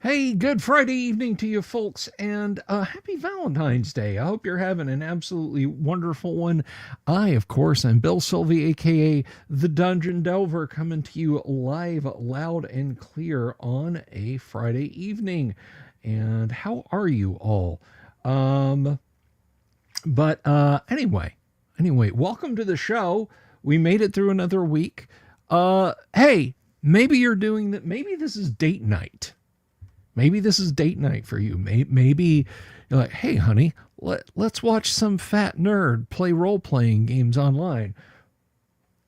Hey, good Friday evening to you folks, and happy Valentine's Day. I hope you're having an absolutely wonderful one. I, of course, am Bill Sylvie, aka the Dungeon Delver, coming to you live, loud, and clear on a Friday evening. And how are you all? Um, but anyway, welcome to the show. We made it through another week. Hey, maybe you're doing that. Maybe this is date night. Maybe this is date night for you. Maybe you're like, hey, honey, let's watch some fat nerd play role-playing games online.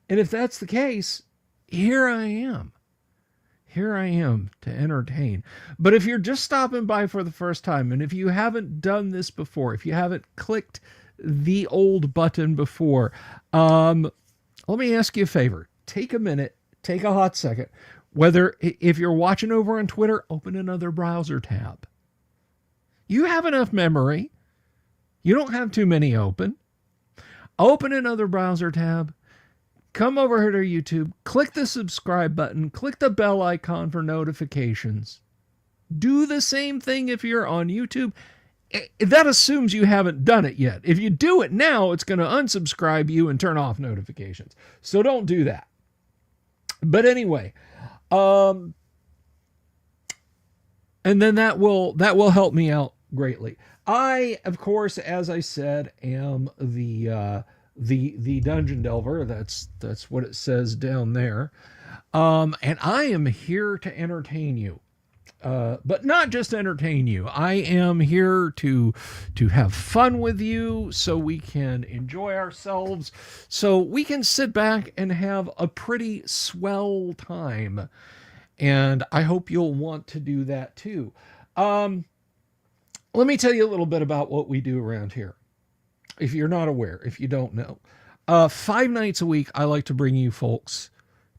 And if that's the case, here I am. Here I am to entertain. But if you're just stopping by for the first time, and if you haven't done this before, if you haven't clicked the old button before, let me ask you a favor. Take a minute, take a hot second. Whether if you're watching over on Twitter, open another browser tab. You have enough memory. You don't have too many open. Open another browser tab. Come over here to YouTube. Click the subscribe button. Click the bell icon for notifications. Do the same thing if you're on YouTube. That assumes you haven't done it yet. If you do it now, it's going to unsubscribe you and turn off notifications. So don't do that. But anyway, and then that will help me out greatly. I, of course, as I said, am the Dungeon Delver. That's what it says down there. And I am here to entertain you. But not just entertain you. I am here to have fun with you so we can enjoy ourselves, so we can sit back and have a pretty swell time. And I hope you'll want to do that too. Let me tell you a little bit about what we do around here. If you're not aware, if you don't know, 5 nights a week, I like to bring you folks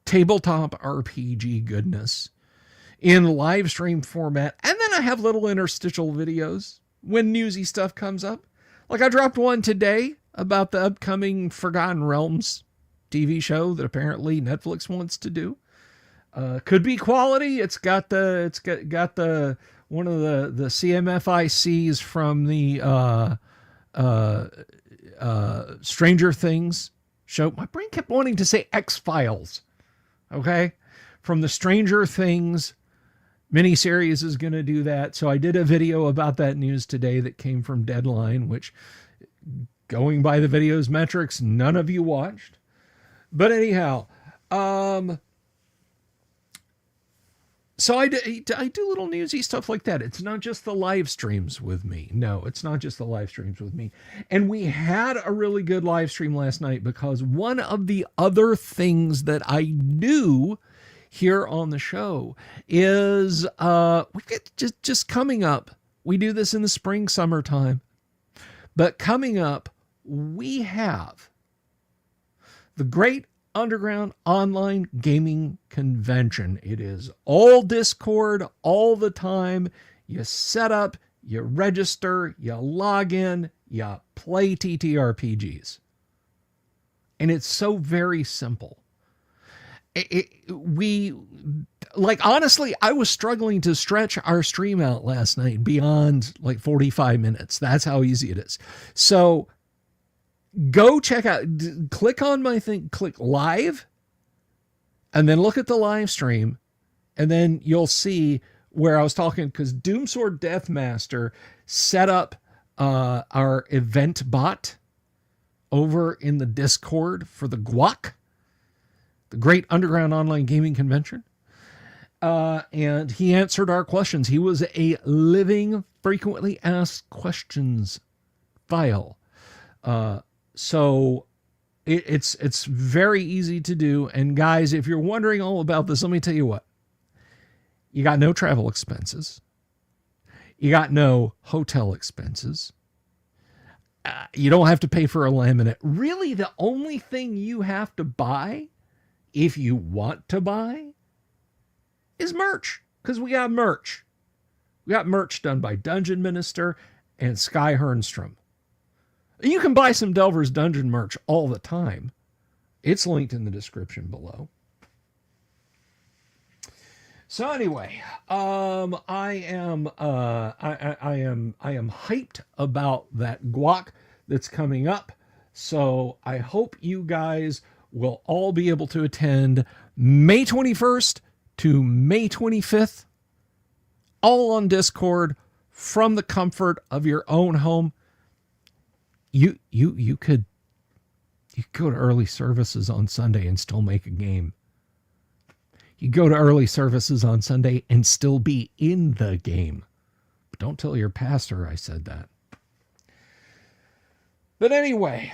tabletop RPG goodness in live stream format. And then I have little interstitial videos when newsy stuff comes up. Like I dropped one today about the upcoming Forgotten Realms TV show that apparently Netflix wants to do. Could be quality. It's got the one of the CMFICs from the Stranger Things show. My brain kept wanting to say X-Files. Okay? From the Stranger Things miniseries is going to do that. So I did a video about that news today that came from Deadline, which, going by the video's metrics, none of you watched. But anyhow, so I do little newsy stuff like that. It's not just the live streams with me. No, it's not just the live streams with me. And we had a really good live stream last night because one of the other things that I do here on the show is we get just coming up. We do this in the spring, summertime. But coming up, we have the Great Underground Online Gaming Convention. It is all Discord all the time. You set up, you register, you log in, you play TTRPGs. And it's so very simple. Honestly, I was struggling to stretch our stream out last night beyond like 45 minutes. That's how easy it is. So go check out, click on my thing, click live, and then look at the live stream. And then you'll see where I was talking, because Doomsword Deathmaster set up our event bot over in the Discord for the GWOC, the Great Underground Online Gaming Convention. And he answered our questions. He was a living frequently asked questions file. So it's very easy to do. And guys, if you're wondering all about this, let me tell you what. You got no travel expenses. You got no hotel expenses. You don't have to pay for a laminate. Really, the only thing you have to buy, if you want to buy, is merch. Because we got merch. We got merch done by Dungeon Minister and Sky Hernstrom. You can buy some Delver's Dungeon merch all the time. It's linked in the description below. So anyway, I am hyped about that guac that's coming up. So I hope you guys will all be able to attend May 21st to May 25th, all on Discord from the comfort of your own home. You could go to early services on Sunday and still make a game. You go to early services on Sunday and still be in the game. But don't tell your pastor I said that. But anyway,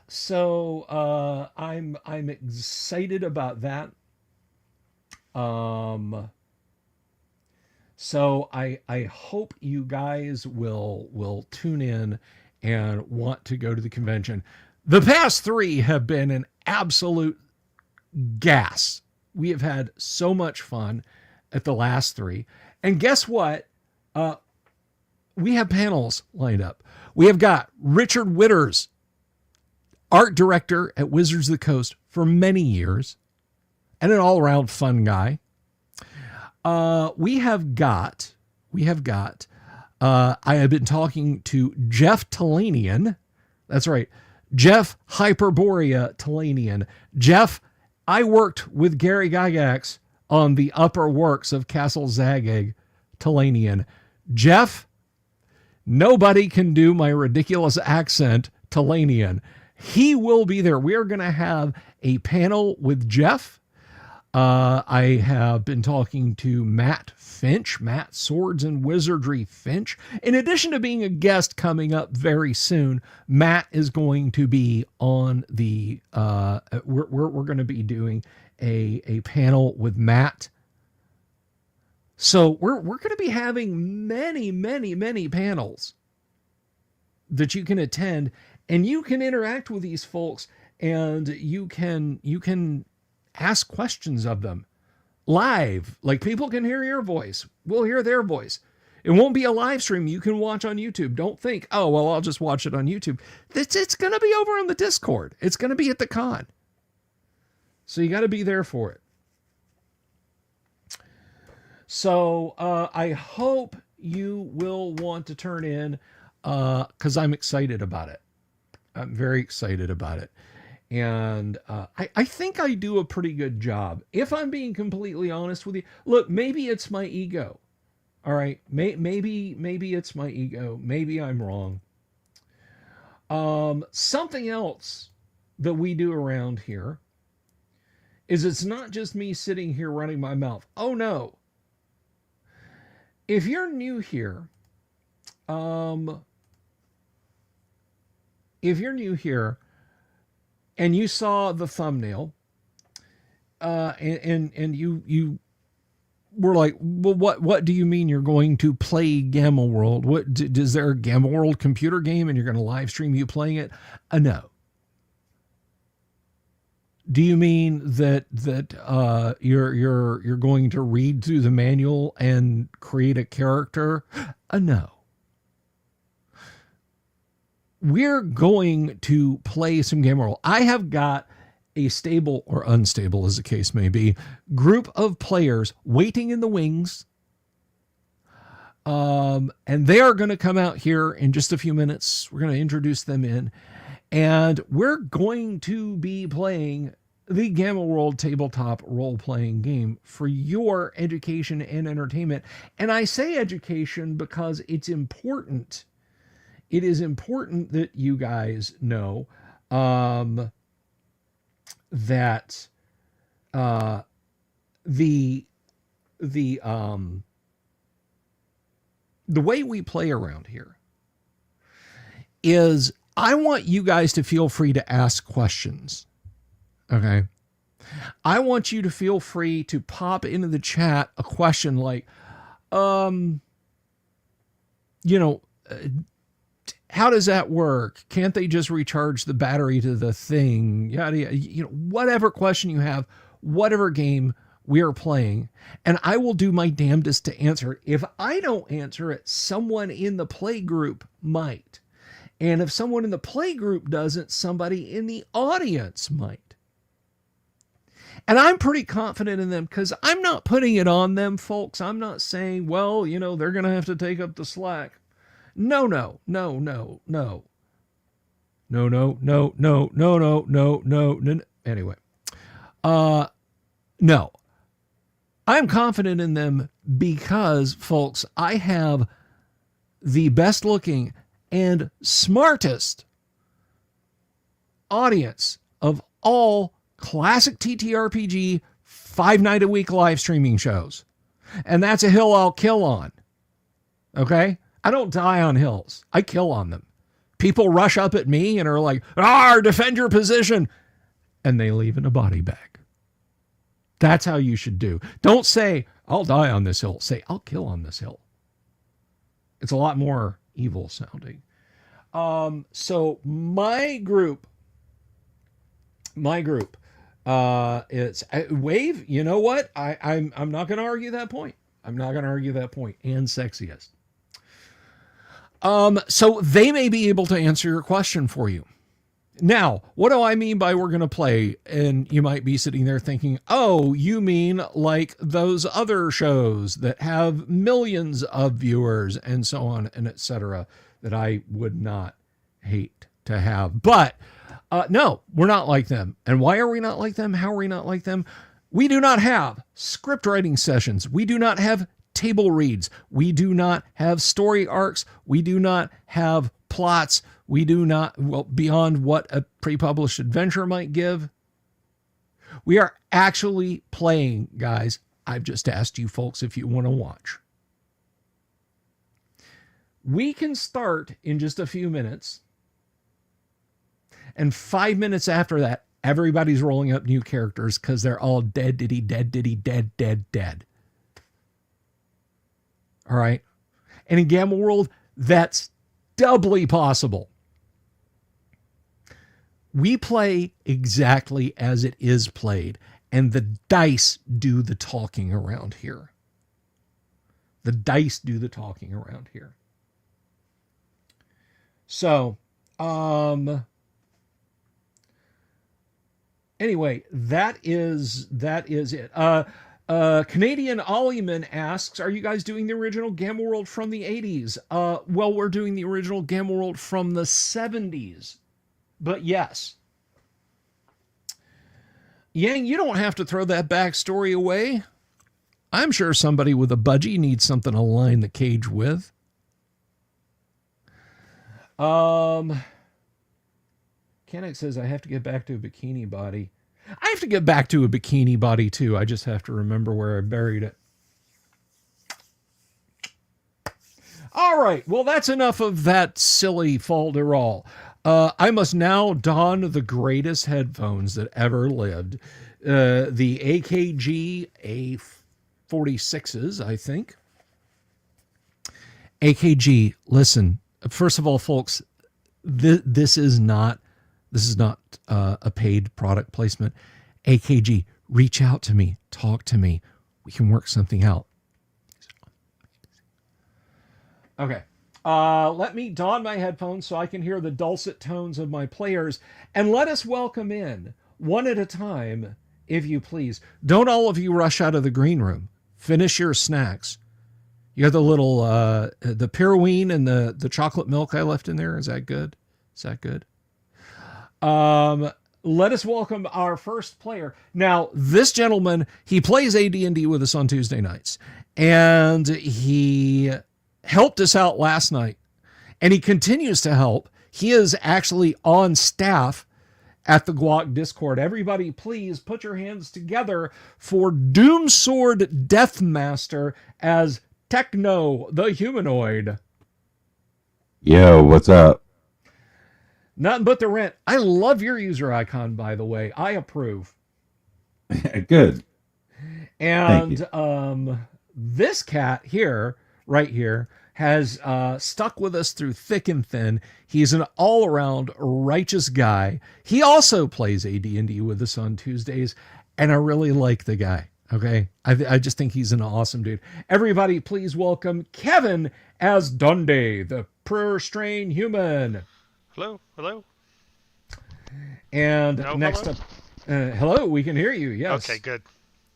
so I'm excited about that. So I hope you guys will tune in and want to go to the convention. The past 3 have been an absolute gas. We have had so much fun at the last 3. And guess what? We have panels lined up. We have got Richard Witters, art director at Wizards of the Coast for many years, and an all-around fun guy. We have got, I have been talking to Jeff Talanian. That's right. Jeff Hyperborea Talanian. Jeff, I worked with Gary Gygax on the upper works of Castle Zagag Talanian. Jeff, nobody can do my ridiculous accent Talanian. He will be there. We are going to have a panel with Jeff. I have been talking to Matt Finch, Matt Swords and Wizardry Finch. In addition to being a guest coming up very soon, Matt is going to be on the, we're going to be doing a panel with Matt. So we're going to be having many panels that you can attend, and you can interact with these folks, and you can ask questions of them live. Like, people can hear your voice. We'll hear their voice. It won't be a live stream you can watch on YouTube. Don't think, oh, well, I'll just watch it on YouTube. It's going to be over on the Discord. It's going to be at the con. So you got to be there for it. So I hope you will want to turn in, because I'm excited about it. I'm very excited about it. And I think I do a pretty good job. If I'm being completely honest with you, look, maybe it's my ego. All right. Maybe it's my ego. Maybe I'm wrong. Something else that we do around here is it's not just me sitting here running my mouth. Oh no. If you're new here, and you saw the thumbnail, and you were like, well, what do you mean you're going to play Gamma World? Is there a Gamma World computer game and you're going to live stream you playing it? No. Do you mean that you're going to read through the manual and create a character? No. We're going to play some Gamma World. I have got a stable, or unstable as the case may be, group of players waiting in the wings. And they are going to come out here in just a few minutes. We're going to introduce them in. And we're going to be playing the Gamma World tabletop role-playing game for your education and entertainment. And I say education because it's important. It is important that you guys know that the way we play around here is, I want you guys to feel free to ask questions. Okay. I want you to feel free to pop into the chat a question like, how does that work? Can't they just recharge the battery to the thing? Yada, whatever question you have, whatever game we are playing, and I will do my damnedest to answer it. If I don't answer it, someone in the play group might. And if someone in the play group doesn't, somebody in the audience might. And I'm pretty confident in them because I'm not putting it on them, folks. I'm not saying, well, they're going to have to take up the slack. No, no, no, no, no. No, no, no, no, no, no, no, no, no. Anyway. No. I'm confident in them because, folks, I have the best looking and smartest audience of all classic TTRPG 5-night-a-week live streaming shows. And that's a hill I'll kill on. Okay? I don't die on hills. I kill on them. People rush up at me and are like, defend your position. And they leave in a body bag. That's how you should do. Don't say, I'll die on this hill. Say, I'll kill on this hill. It's a lot more evil sounding. So my group, it's Wave. You know what? I'm not going to argue that point. I'm not going to argue that point. And sexiest. So they may be able to answer your question for you. Now, what do I mean by we're going to play? And you might be sitting there thinking, oh, you mean like those other shows that have millions of viewers and so on and etc. that I would not hate to have. But no, we're not like them. And why are we not like them? How are we not like them? We do not have script writing sessions. We do not have table reads. We do not have story arcs. We do not have plots. We do not, well, beyond what a pre-published adventure might give. We are actually playing, guys. I've just asked you folks if you want to watch. We can start in just a few minutes. And 5 minutes after that, everybody's rolling up new characters because they're all dead, dead. All right. And in Gamma World, that's doubly possible. We play exactly as it is played, and the dice do the talking around here. The dice do the talking around here. So, anyway, that is it. Canadian Ollieman asks, are you guys doing the original Gamma World from the 80s? Well, we're doing the original Gamma World from the 70s. But yes. Yang, you don't have to throw that backstory away. I'm sure somebody with a budgie needs something to line the cage with. Kennick says, I have to get back to a bikini body. I have to get back to a bikini body too. I just have to remember where I buried it. All right. Well, that's enough of that silly falderall. I must now don the greatest headphones that ever lived. The AKG A46s, I think. AKG, listen. First of all, folks, this is not a paid product placement. AKG, reach out to me, talk to me. We can work something out. Okay. Let me don my headphones so I can hear the dulcet tones of my players, and let us welcome in, one at a time, if you please. Don't all of you rush out of the green room. Finish your snacks. You got the little, the Piroween and the chocolate milk I left in there. Is that good? Is that good? Let us welcome our first player. Now, this gentleman, he plays AD&D with us on Tuesday nights, and he helped us out last night, and he continues to help. He is actually on staff at the Guac Discord. Everybody, please put your hands together for Doomsword Deathmaster as Techno the Humanoid. Yo, what's up? Nothing but the rent. I love your user icon, by the way. I approve. Good. And this cat here, right here, has stuck with us through thick and thin. He's an all-around righteous guy. He also plays AD&D with us on Tuesdays, and I really like the guy. Okay, I just think he's an awesome dude. Everybody, please welcome Kevin as Dundee, the Pure-Strain Human. Hello. And No, next hello? up, Hello, we can hear you. Yes. Okay, good.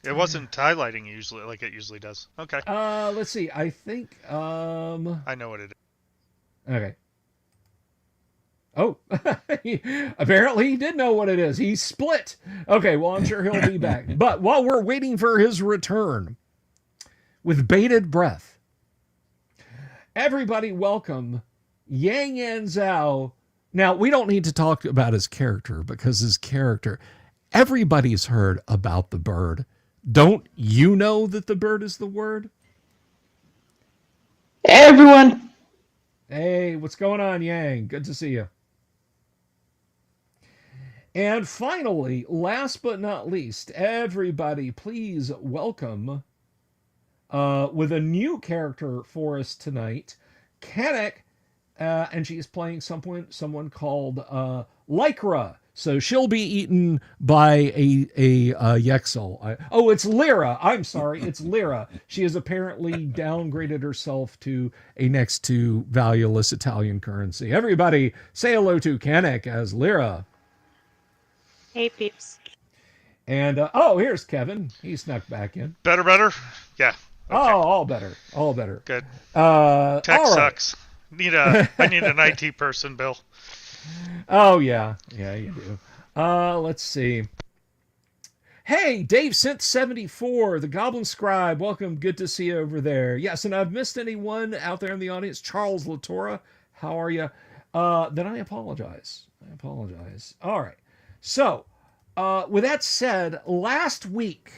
It wasn't highlighting usually like it usually does. Okay. Let's see. I think. I know what it is. Okay. Oh, apparently he did know what it is. He split. Okay, well, I'm sure he'll be back. But while we're waiting for his return, with bated breath, everybody welcome Yang Yan Zhao. Now, we don't need to talk about his character because his character, everybody's heard about the bird. Don't you know that the bird is the word? Hey everyone! Hey, what's going on, Yang? Good to see you. And finally, last but not least, everybody, please welcome with a new character for us tonight, Kanek, and she's playing someone called Lycra. So she'll be eaten by a Yexel. Oh, it's Lyra. I'm sorry, it's Lyra. She has apparently downgraded herself to a next to valueless Italian currency. Everybody, say hello to Kanek as Lyra. Hey, peeps. And here's Kevin. He snuck back in. Better? Yeah. Okay. Oh, all better. Good. Tech all right. sucks. I need an IT person, Bill. Oh yeah, you do. Let's see. Hey, Dave Synth 74, the Goblin Scribe. Welcome. Good to see you over there. Yes, and I've missed anyone out there in the audience. Charles Latora, how are you? Then I apologize. All right. So, with that said, last week,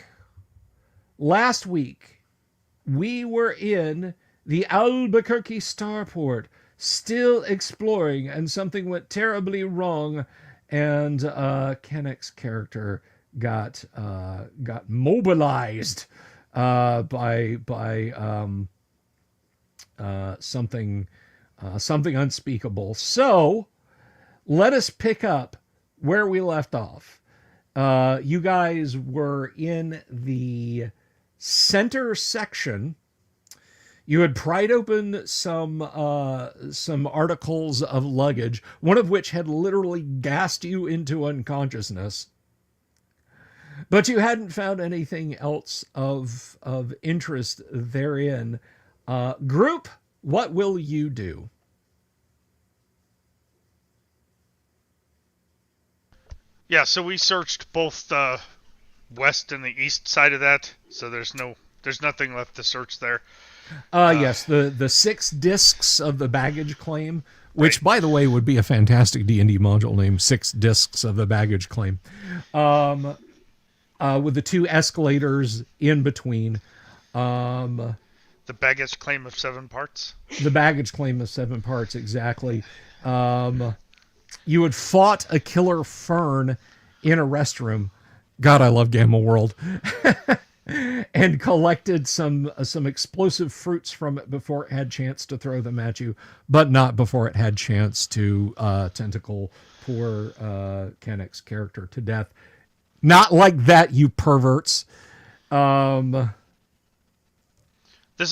we were in the Albuquerque starport, still exploring, and something went terribly wrong, and Kenneck's character got mobilized by something unspeakable. So, let us pick up where we left off. You guys were in the center section. You had pried open some articles of luggage, one of which had literally gassed you into unconsciousness. But you hadn't found anything else of interest therein. Group, what will you do? Yeah, so we searched both the west and the east side of that, so there's nothing left to search there. Yes, the 6 discs of the baggage claim, which, by the way, would be a fantastic D&D module name, 6 discs of the baggage claim, with the 2 escalators in between. The baggage claim of 7 parts? The baggage claim of 7 parts, exactly. You had fought a killer fern in a restroom. God, I love Gamma World. And collected some explosive fruits from it before it had chance to throw them at you, but not before it had chance to tentacle poor Kenneck's character to death. Not like that, you perverts. This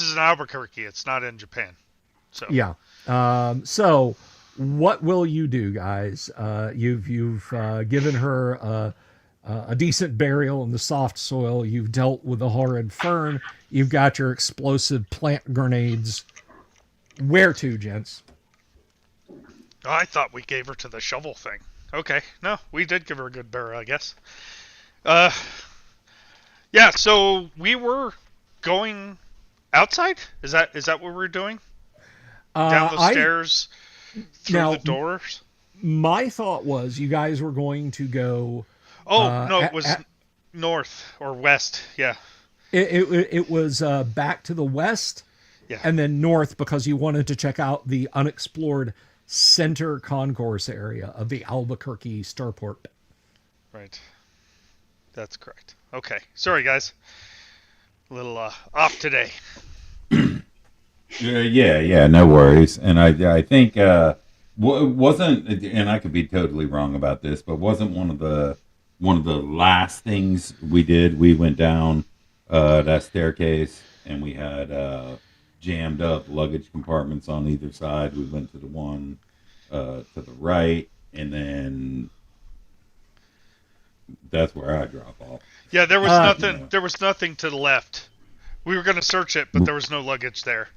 is in Albuquerque. It's not in Japan. So yeah. So what will you do, guys? You've given her a decent burial in the soft soil. You've dealt with the horrid fern. You've got your explosive plant grenades. Where to, gents? Oh, I thought we gave her to the shovel thing. Okay, no, we did give her a good burial, I guess. Yeah, so we were going outside? Is that what we're doing? Down the stairs, through the doors? My thought was you guys were going to go... Oh, no, it was north or west, yeah. It was back to the west, yeah, and then north because you wanted to check out the unexplored center concourse area of the Albuquerque starport. Right. That's correct. Okay. Sorry, guys. A little off today. Yeah, no worries. And I think wasn't, and I could be totally wrong about this, but wasn't one of the last things we did, we went down that staircase and we had jammed up luggage compartments on either side. We went to the one to the right, and then That's where I drop off. Yeah, there was nothing. Yeah. There was nothing to the left. We were going to search it, but there was no luggage there.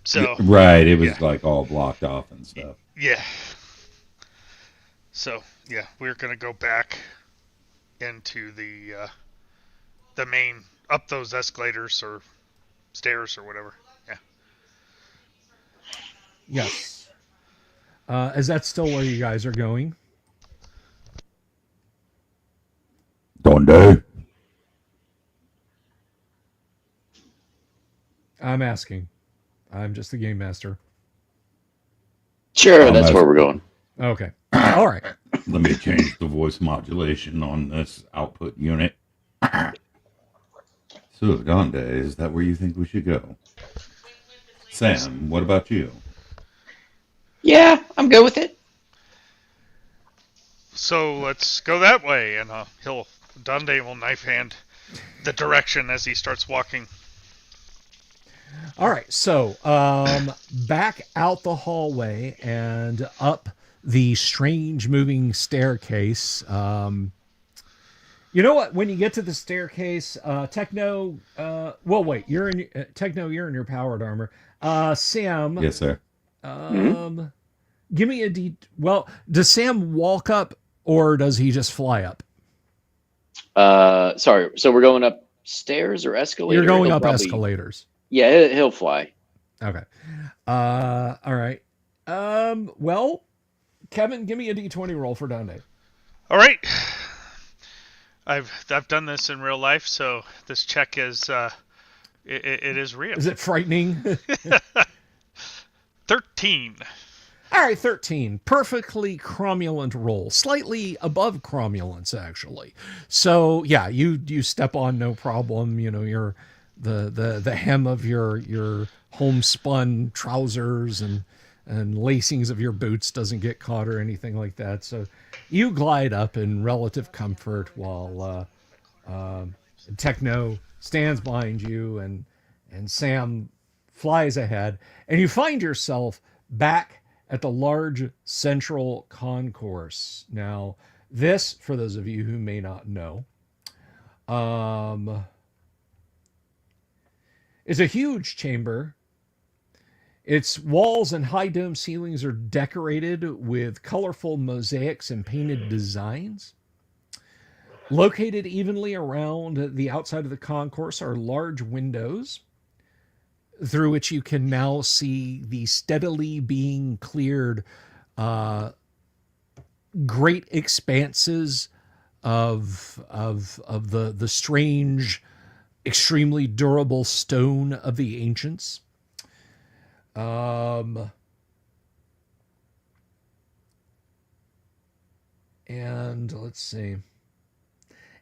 So Right, it was yeah, like all blocked off and stuff. yeah. So yeah, we're going to go back into the main, up those escalators or stairs or whatever. Yeah. Yes. Is that still where you guys are going? Donde? I'm asking. I'm just the game master. Sure, that's where we're going. Okay. All right. Let me change the voice modulation on this output unit. So, Donde, is that where you think we should go? Sam, what about you? Yeah, I'm good with it. So let's go that way, and Dande will knife hand the direction as he starts walking. All right, so back out the hallway and up the strange moving staircase. You know what? When you get to the staircase, Techno. Well, wait. You're in Techno. You're in your powered armor. Sam. Yes, sir. Give me a D. Well, does Sam walk up or does he just fly up? Sorry. So we're going up stairs or escalators? You're going up escalators. Yeah, he'll fly. Okay. All right. Well, Kevin, give me a D20 roll for Dande. All right. I've done this in real life, so this check is it is real. Is it frightening? 13. All right, 13. Perfectly cromulent roll. Slightly above cromulence, actually. So, yeah, you step on no problem. You know, you're the hem of your homespun trousers and lacings of your boots doesn't get caught or anything like that. So you glide up in relative comfort while Techno stands behind you and Sam flies ahead. And you find yourself back at the large central concourse. Now, this, for those of you who may not know, is a huge chamber. Its walls and high dome ceilings are decorated with colorful mosaics and painted designs. Located evenly around the outside of the concourse are large windows through which you can now see the steadily being cleared great expanses of the strange, extremely durable stone of the ancients. And let's see.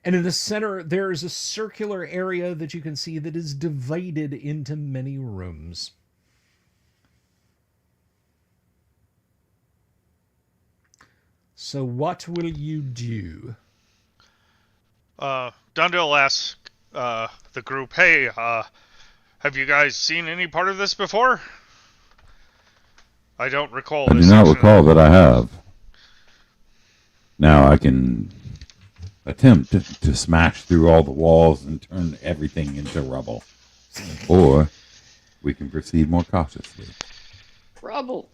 And in the center, there is a circular area that you can see that is divided into many rooms. So what will you do? Dundee will ask the group, hey, have you guys seen any part of this before? I don't recall I this. do not recall that I have. Now I can attempt to smash through all the walls and turn everything into rubble. Or we can proceed more cautiously. Rubble.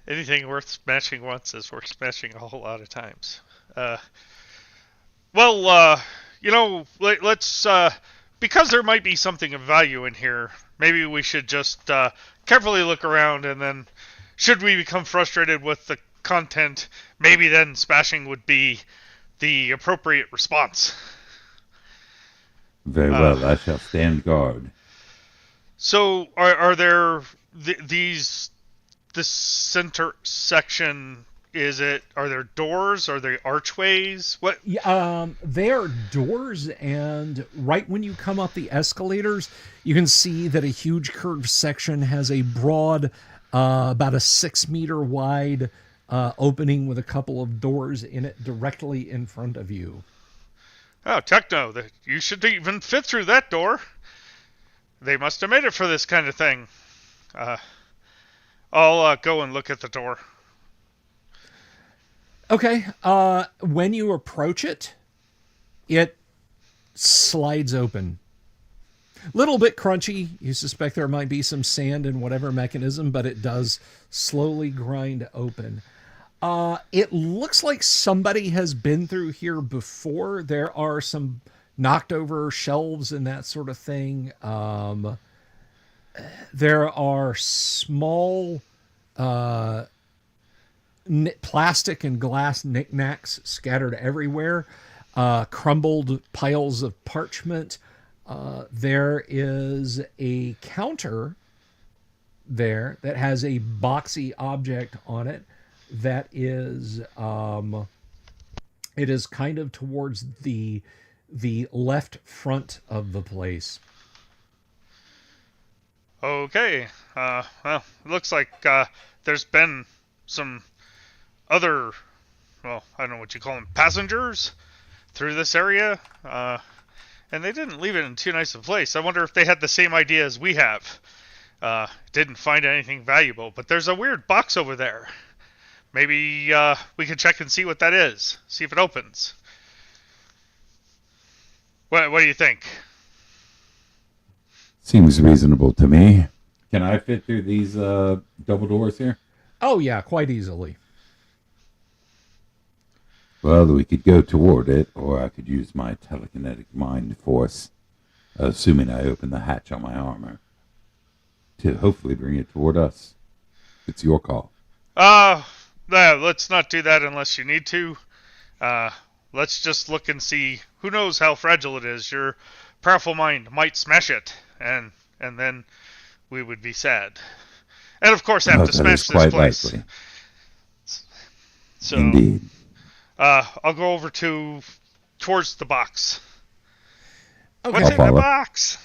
Anything worth smashing once is worth smashing a whole lot of times. Let's, because there might be something of value in here, maybe we should just carefully look around, and then should we become frustrated with the content, maybe then smashing would be the appropriate response. Very well, I shall stand guard. So, are there this center section? Are there doors? Are there archways? What? They are doors, and right when you come up the escalators, you can see that a huge curved section has a broad, about a 6 meter wide opening with a couple of doors in it directly in front of you. Oh, Techno, you should even fit through that door. They must have made it for this kind of thing. I'll go and look at the door. Okay. When you approach it, it slides open. Little bit crunchy. You suspect there might be some sand in whatever mechanism, but it does slowly grind open. It looks like somebody has been through here before. There are some knocked over shelves and that sort of thing. There are small plastic and glass knickknacks scattered everywhere. Crumbled piles of parchment. There is a counter there that has a boxy object on it that is it is kind of towards the left front of the place. Okay. Well, it looks like there's been some other, well, I don't know what you call them, passengers through this area, and they didn't leave it in too nice a place. I wonder if they had the same idea as we have. Didn't find anything valuable, but there's a weird box over there. Maybe we can check and see what that is. See if it opens. What do you think? Seems reasonable to me. Can I fit through these double doors here? Oh yeah, quite easily. Well, we could go toward it, or I could use my telekinetic mind force, assuming I open the hatch on my armor, to hopefully bring it toward us. It's your call. Let's not do that unless you need to. Let's just look and see. Who knows how fragile it is? Your powerful mind might smash it, and then we would be sad. And of course have to smash this place. Likely. So, indeed. I'll go over towards the box. Okay. What's in the box?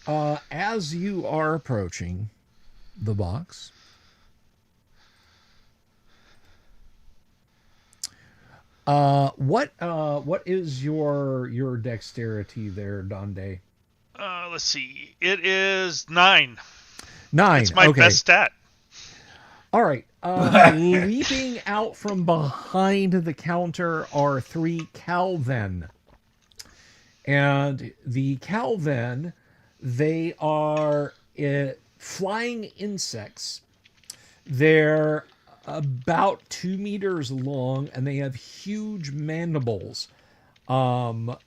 As you are approaching the box, what is your dexterity there, Donde? Let's see. It is 9. 9. It's my best stat. All right. Leaping out from behind the counter are 3 Calven. And the Calven, they are flying insects. They're about 2 meters long, and they have huge mandibles. You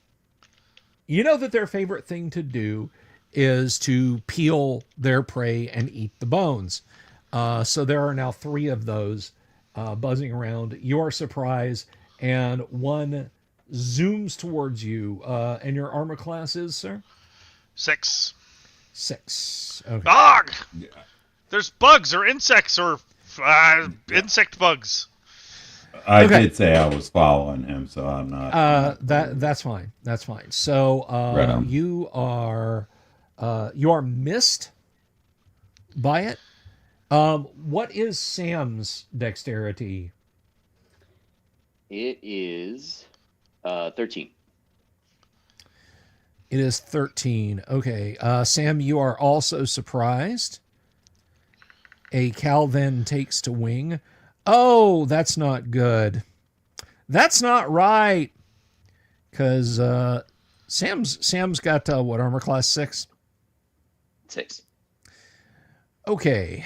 know that their favorite thing to do is to peel their prey and eat the bones. So there are now 3 of those buzzing around. You are surprised, and one zooms towards you. And your armor class is, sir? 6. 6. Okay. Dog! There's bugs or insects or insect bugs. I did say I was following him, so I'm not. That's fine. That's fine. So Right you are missed by it. What is Sam's dexterity? It is 13. It is 13. Okay. Sam, you are also surprised. A Cal then takes to wing. Oh, that's not good. That's not right. Because Sam's got what, armor class 6? 6. Okay.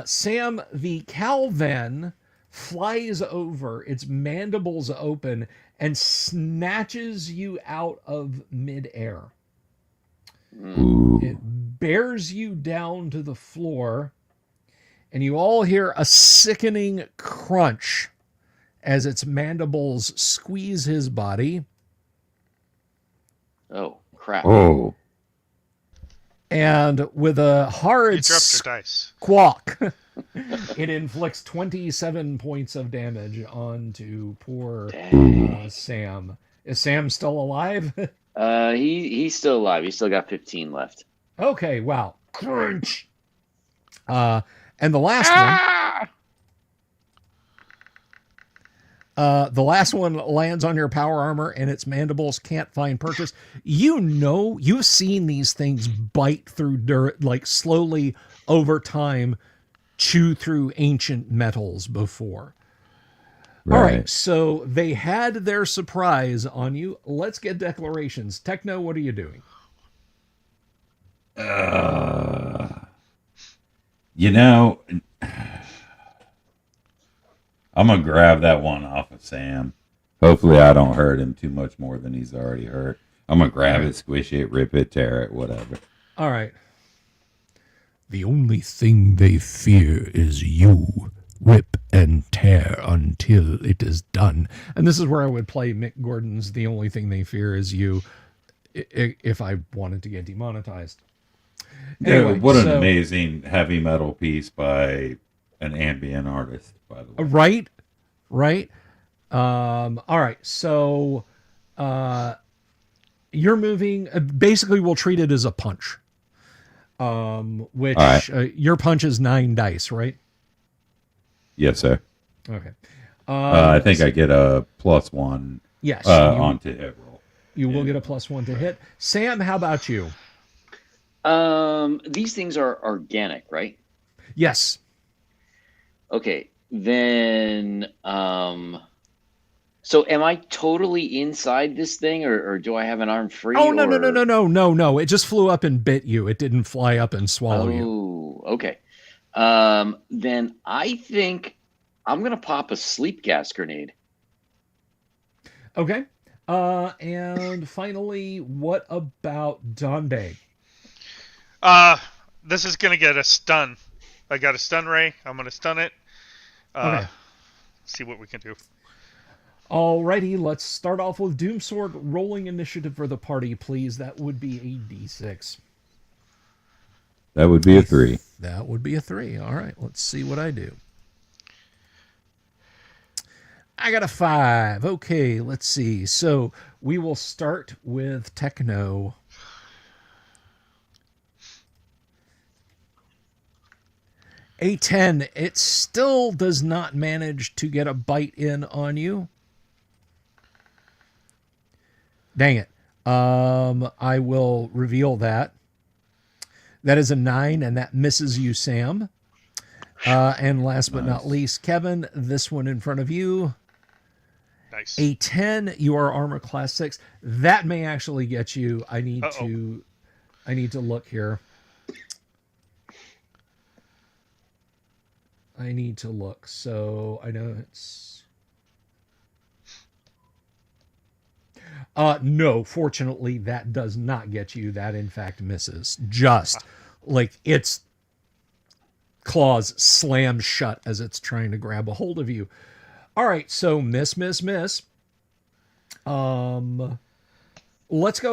Sam, the cow then flies over, its mandibles open, and snatches you out of midair. Ooh. It bears you down to the floor, and you all hear a sickening crunch as its mandibles squeeze his body. Oh, crap. Oh. And with a horrid You dropped your dice. squawk, it inflicts 27 points of damage onto poor Sam. Is Sam still alive? He's still alive. He's still got 15 left. Okay, wow. Crunch. And the last one. The last one lands on your power armor and its mandibles can't find purchase. You've seen these things bite through dirt, like slowly over time, chew through ancient metals before. Right. All right, so they had their surprise on you. Let's get declarations. Techno, what are you doing? You know, I'm going to grab that one off of Sam. Hopefully I don't hurt him too much more than he's already hurt. I'm going to grab it, squish it, rip it, tear it, whatever. All right. The only thing they fear is you. Rip and tear until it is done. And this is where I would play Mick Gordon's The Only Thing They Fear Is You if I wanted to get demonetized. Anyway, what an amazing heavy metal piece by an ambient artist, by the way. Right. All right, so you're moving. Basically, we'll treat it as a punch. Which right. Your punch is 9 dice, right? Yes, sir. Okay. I think I get a +1. Yes. Onto hit roll. You will get a +1 to hit. Sam, how about you? These things are organic, right? Yes. Okay, then so am I totally inside this thing, or do I have an arm free? Oh no! It just flew up and bit you. It didn't fly up and swallow you. Oh, okay. Then I think I'm gonna pop a sleep gas grenade. Okay. And finally, what about Donde? This is gonna get a stun. I got a stun ray. I'm gonna stun it. Okay. See what we can do. Alrighty, let's start off with Doomsword. Rolling initiative for the party, please. That would be a D6. That would be a 3. That would be a 3. All right, let's see what I do. I got a 5. Okay, let's see. So we will start with Techno. A 10. It still does not manage to get a bite in on you. Dang it. I will reveal that. That is a 9, and that misses you, Sam. And last but not least, Kevin, this one in front of you. Nice. A 10, you are armor class 6. That may actually get you. I need to look here. I need to look. So I know it's... No, fortunately, that does not get you. That, in fact, misses. Just like its claws slam shut as it's trying to grab a hold of you. All right, so miss. Let's go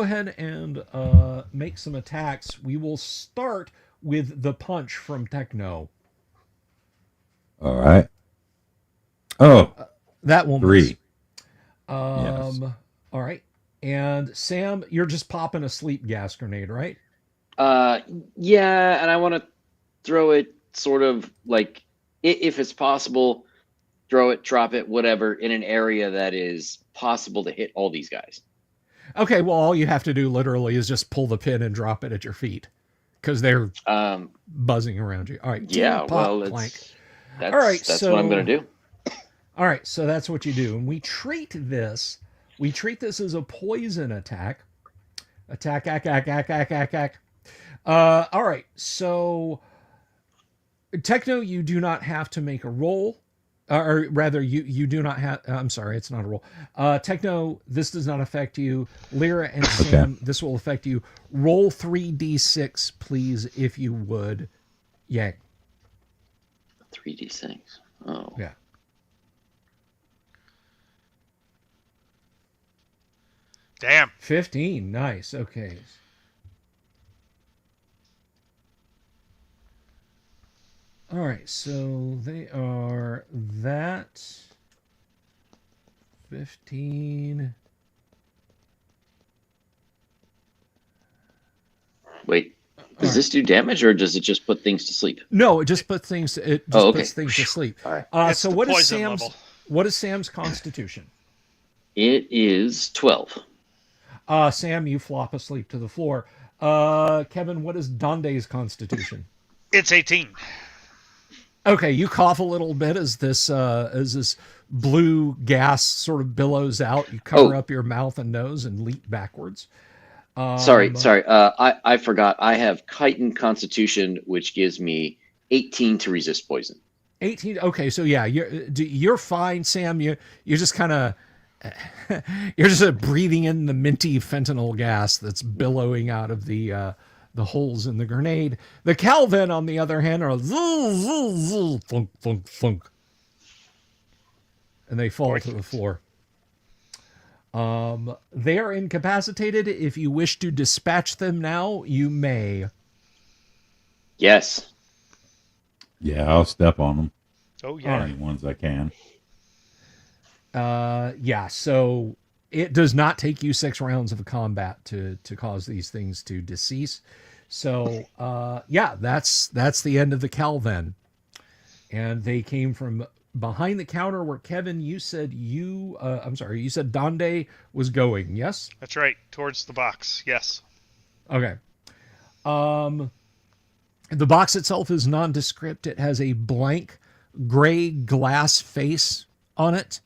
ahead and make some attacks. We will start with the punch from Techno. All right. Oh, that one 3. Yes. All right. And Sam, you're just popping a sleep gas grenade, right? Yeah, and I want to throw it sort of like, if it's possible, throw it, drop it, whatever, in an area that is possible to hit all these guys. Okay, well, all you have to do literally is just pull the pin and drop it at your feet because they're buzzing around you. All right. Yeah, pop, well, plank. That's, all right, that's what I'm going to do. All right, so that's what you do. And we treat this as a poison attack. Attack. All right, so Techno, you do not have to make a roll. Or rather, you do not have... I'm sorry, it's not a roll. Techno, this does not affect you. Lyra and Sam, this will affect you. Roll 3d6, please, if you would. Yay. 3d6. Oh. Yeah. Damn. 15. Nice. Okay. All right. So they are that 15. Wait. Does this do damage, or does it just put things to sleep? No, it just puts things. Puts things to sleep. All right. So what is Sam's? What is Sam's constitution? It is 12. Sam, you flop asleep to the floor. Kevin, what is Donde's constitution? It's 18. Okay, you cough a little bit as this blue gas sort of billows out. You cover up your mouth and nose and leap backwards. Sorry. I forgot. I have chitin constitution, which gives me 18 to resist poison. 18. Okay, so yeah, you're fine, Sam. You're just kind of you're just breathing in the minty fentanyl gas that's billowing out of the holes in the grenade. The Calvin, on the other hand, are thunk, thunk, thunk, and they fall to the floor. They are incapacitated. If you wish to dispatch them now, you may. Yes. Yeah, I'll step on them. Oh, yeah. Any ones I can. Yeah, so it does not take you 6 rounds of combat to cause these things to decease. So, yeah, that's the end of the Calvin. And they came from behind the counter where, Kevin, you said you said Donde was going, yes? That's right, towards the box, yes. Okay. The box itself is nondescript. It has a blank gray glass face on it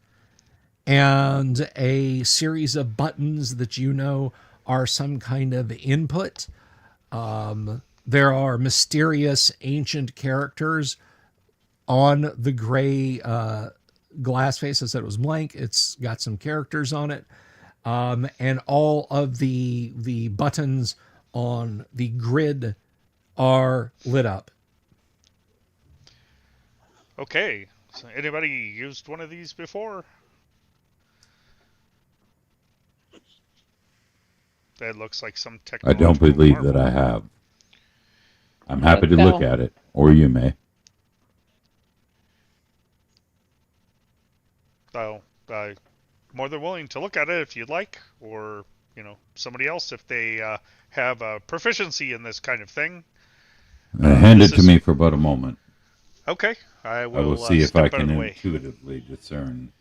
and a series of buttons that you know are some kind of input. There are mysterious ancient characters on the gray glass face. I said it was blank. It's got some characters on it. And all of the buttons on the grid are lit up. Okay. So anybody used one of these before? That looks like some I technological don't believe marvel. that I have. I'm happy to look at it, or you may. I'm more than willing to look at it if you'd like, or somebody else if they have a proficiency in this kind of thing. Hand it to me for but a moment. Okay, I will see if I step out of can the way. intuitively discern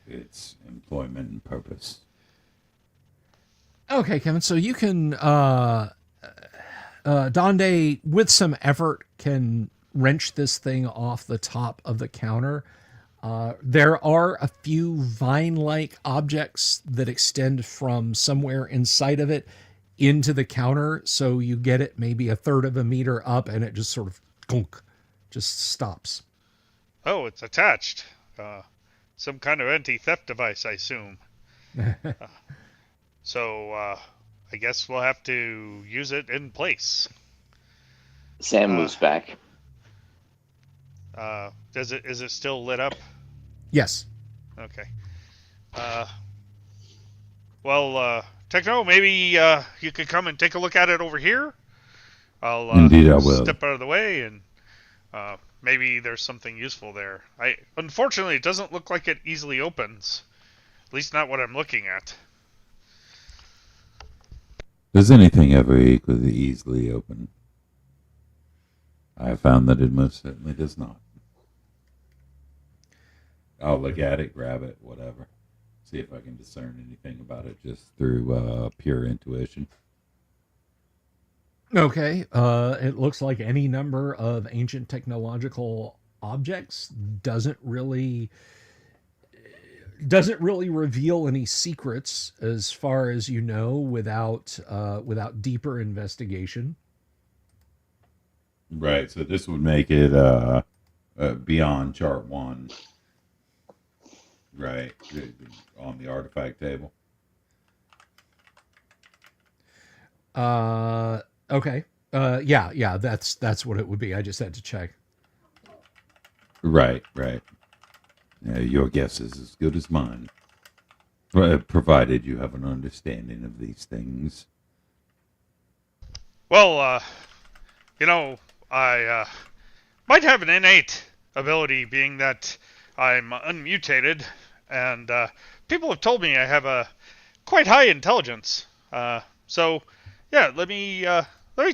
its employment and purpose. Okay, Kevin. So you can, Donde, with some effort, can wrench this thing off the top of the counter. There are a few vine-like objects that extend from somewhere inside of it into the counter, so you get it maybe a third of a meter up, and it just sort of just stops. Oh, it's attached. Some kind of anti-theft device, I assume. So I guess we'll have to use it in place. Sam moves back. Is it still lit up? Yes. Okay. Well, Techno, maybe you could come and take a look at it over here. Indeed, I will. Step out of the way, and maybe there's something useful there. Unfortunately, it doesn't look like it easily opens. At least not what I'm looking at. Does anything ever equally easily open? I have found that it most certainly does not. I'll look at it, grab it, whatever. See if I can discern anything about it just through pure intuition. Okay. It looks like any number of ancient technological objects doesn't really reveal any secrets as far as you know without deeper investigation. Right, so this would make it beyond chart 1. Right, on the artifact table. Okay. Yeah, that's what it would be. I just had to check. Right. Your guess is as good as mine. Provided you have an understanding of these things. Well, I might have an innate ability, being that I'm unmutated, and people have told me I have a quite high intelligence. So, yeah, let me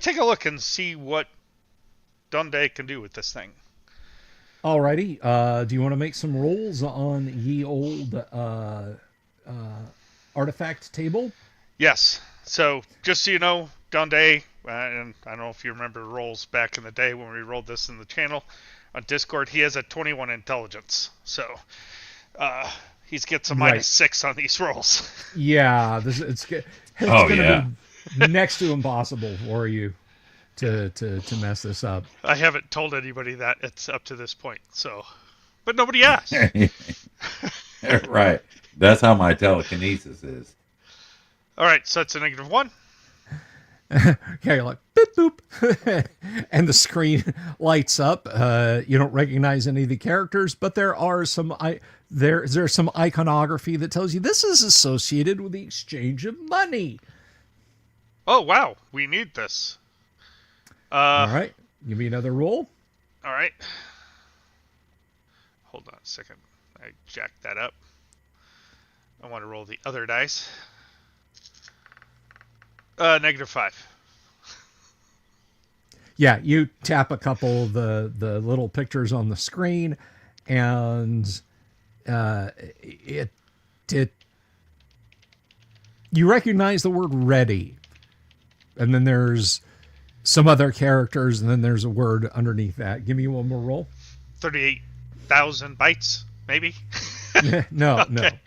take a look and see what Donde can do with this thing. Alrighty. Do you want to make some rolls on ye old artifact table? Yes. So, just so you know, Dundee, and I don't know if you remember rolls back in the day when we rolled this in the channel on Discord, he has a 21 intelligence. So, he's gets a Right. -6 on these rolls. Yeah, it's Oh, gonna yeah. be next to impossible for you to mess this up. I haven't told anybody that it's up to this point, so. But nobody asked. Right. That's how my telekinesis is. All right, so it's a -1. Yeah, you're like boop boop, and the screen lights up. You don't recognize any of the characters, but there are there's some iconography that tells you this is associated with the exchange of money. Oh, wow. We need this. All right, give me another roll. All right. Hold on a second. I jacked that up. I want to roll the other dice. -5. Yeah, you tap a couple of the little pictures on the screen, and it you recognize the word ready, and then there's some other characters, and then there's a word underneath that. Give me one more roll. 38,000 bytes, maybe? No, no. Okay.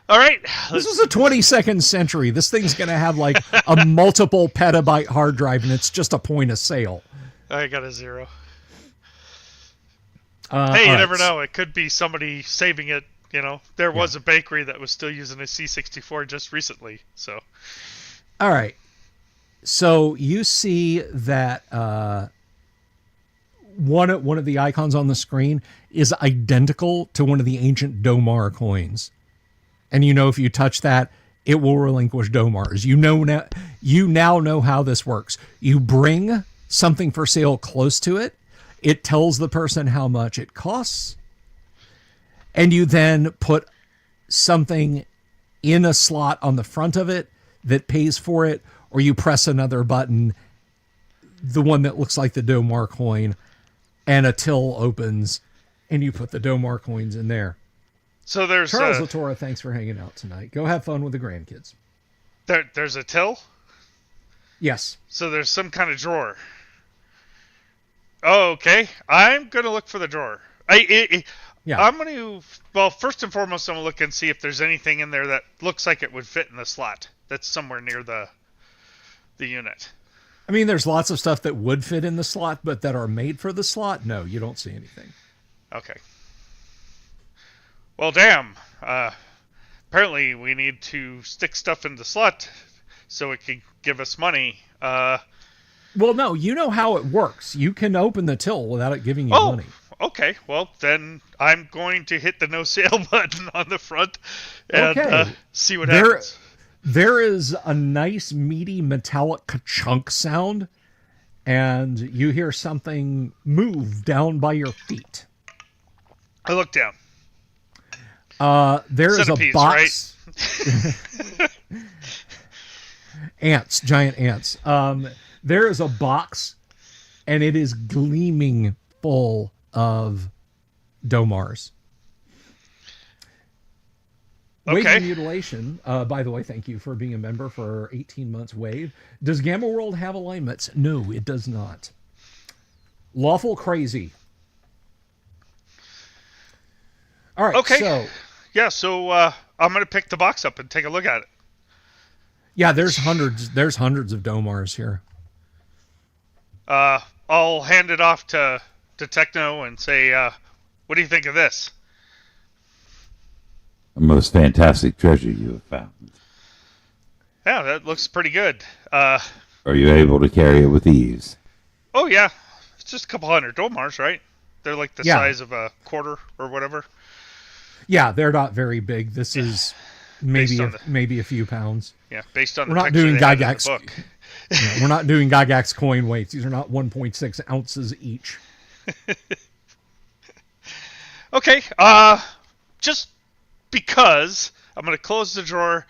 All right. This is a 22nd century. This thing's going to have like a multiple petabyte hard drive, and it's just a point of sale. I got a 0. Hey, all you right. never know. It could be somebody saving it. You know, there was a bakery that was still using a C64 just recently. So, All right. So you see that one of the icons on the screen is identical to one of the ancient Domar coins. And you know if you touch that, it will relinquish Domars. You now know how this works. You bring something for sale close to it. It tells the person how much it costs. And you then put something in a slot on the front of it that pays for it, or you press another button, the one that looks like the Domar coin, and a till opens, and you put the Domar coins in there. so there's Charles Latora, thanks for hanging out tonight. Go have fun with the grandkids. there's a till. Yes. So there's some kind of drawer. Oh, okay. I'm gonna look for the drawer. Yeah. I'm gonna. Well, first and foremost, I'm gonna look and see if there's anything in there that looks like it would fit in the slot. That's somewhere near the unit. I mean, there's lots of stuff that would fit in the slot, but that are made for the slot. No, you don't see anything. Okay. Well, damn. Apparently, we need to stick stuff in the slot so it can give us money. Well, no, you know how it works. You can open the till without it giving you money. Okay. Well, then I'm going to hit the no sale button on the front and Okay. see what happens. There is a nice meaty metallic ka-chunk sound, and you hear something move down by your feet. I look down. There is a Centipedes, box. Ants, giant ants. There is a box, and it is gleaming full of Domars. Wave Okay. of Mutilation, by the way, thank you for being a member for 18 months. Wave. Does Gamma World have alignments? No, it does not. Lawful Crazy. All right, Okay. so Yeah, so I'm going to pick the box up and take a look at it. yeah, there's hundreds of Domars here. I'll hand it off to Techno and say, what do you think of this? The most fantastic treasure you have found. Yeah, that looks pretty good. Are you able to carry it with ease? Oh, yeah. It's just a couple hundred Domars, right? They're like the Yeah. size of a quarter or whatever. Yeah, they're not very big. This is maybe Based on maybe a few pounds. Yeah, based on We're the not picture doing they had in the Gygax. book. We're not doing Gygax coin weights. These are not 1.6 ounces each. Okay, just because I'm going to close the drawer,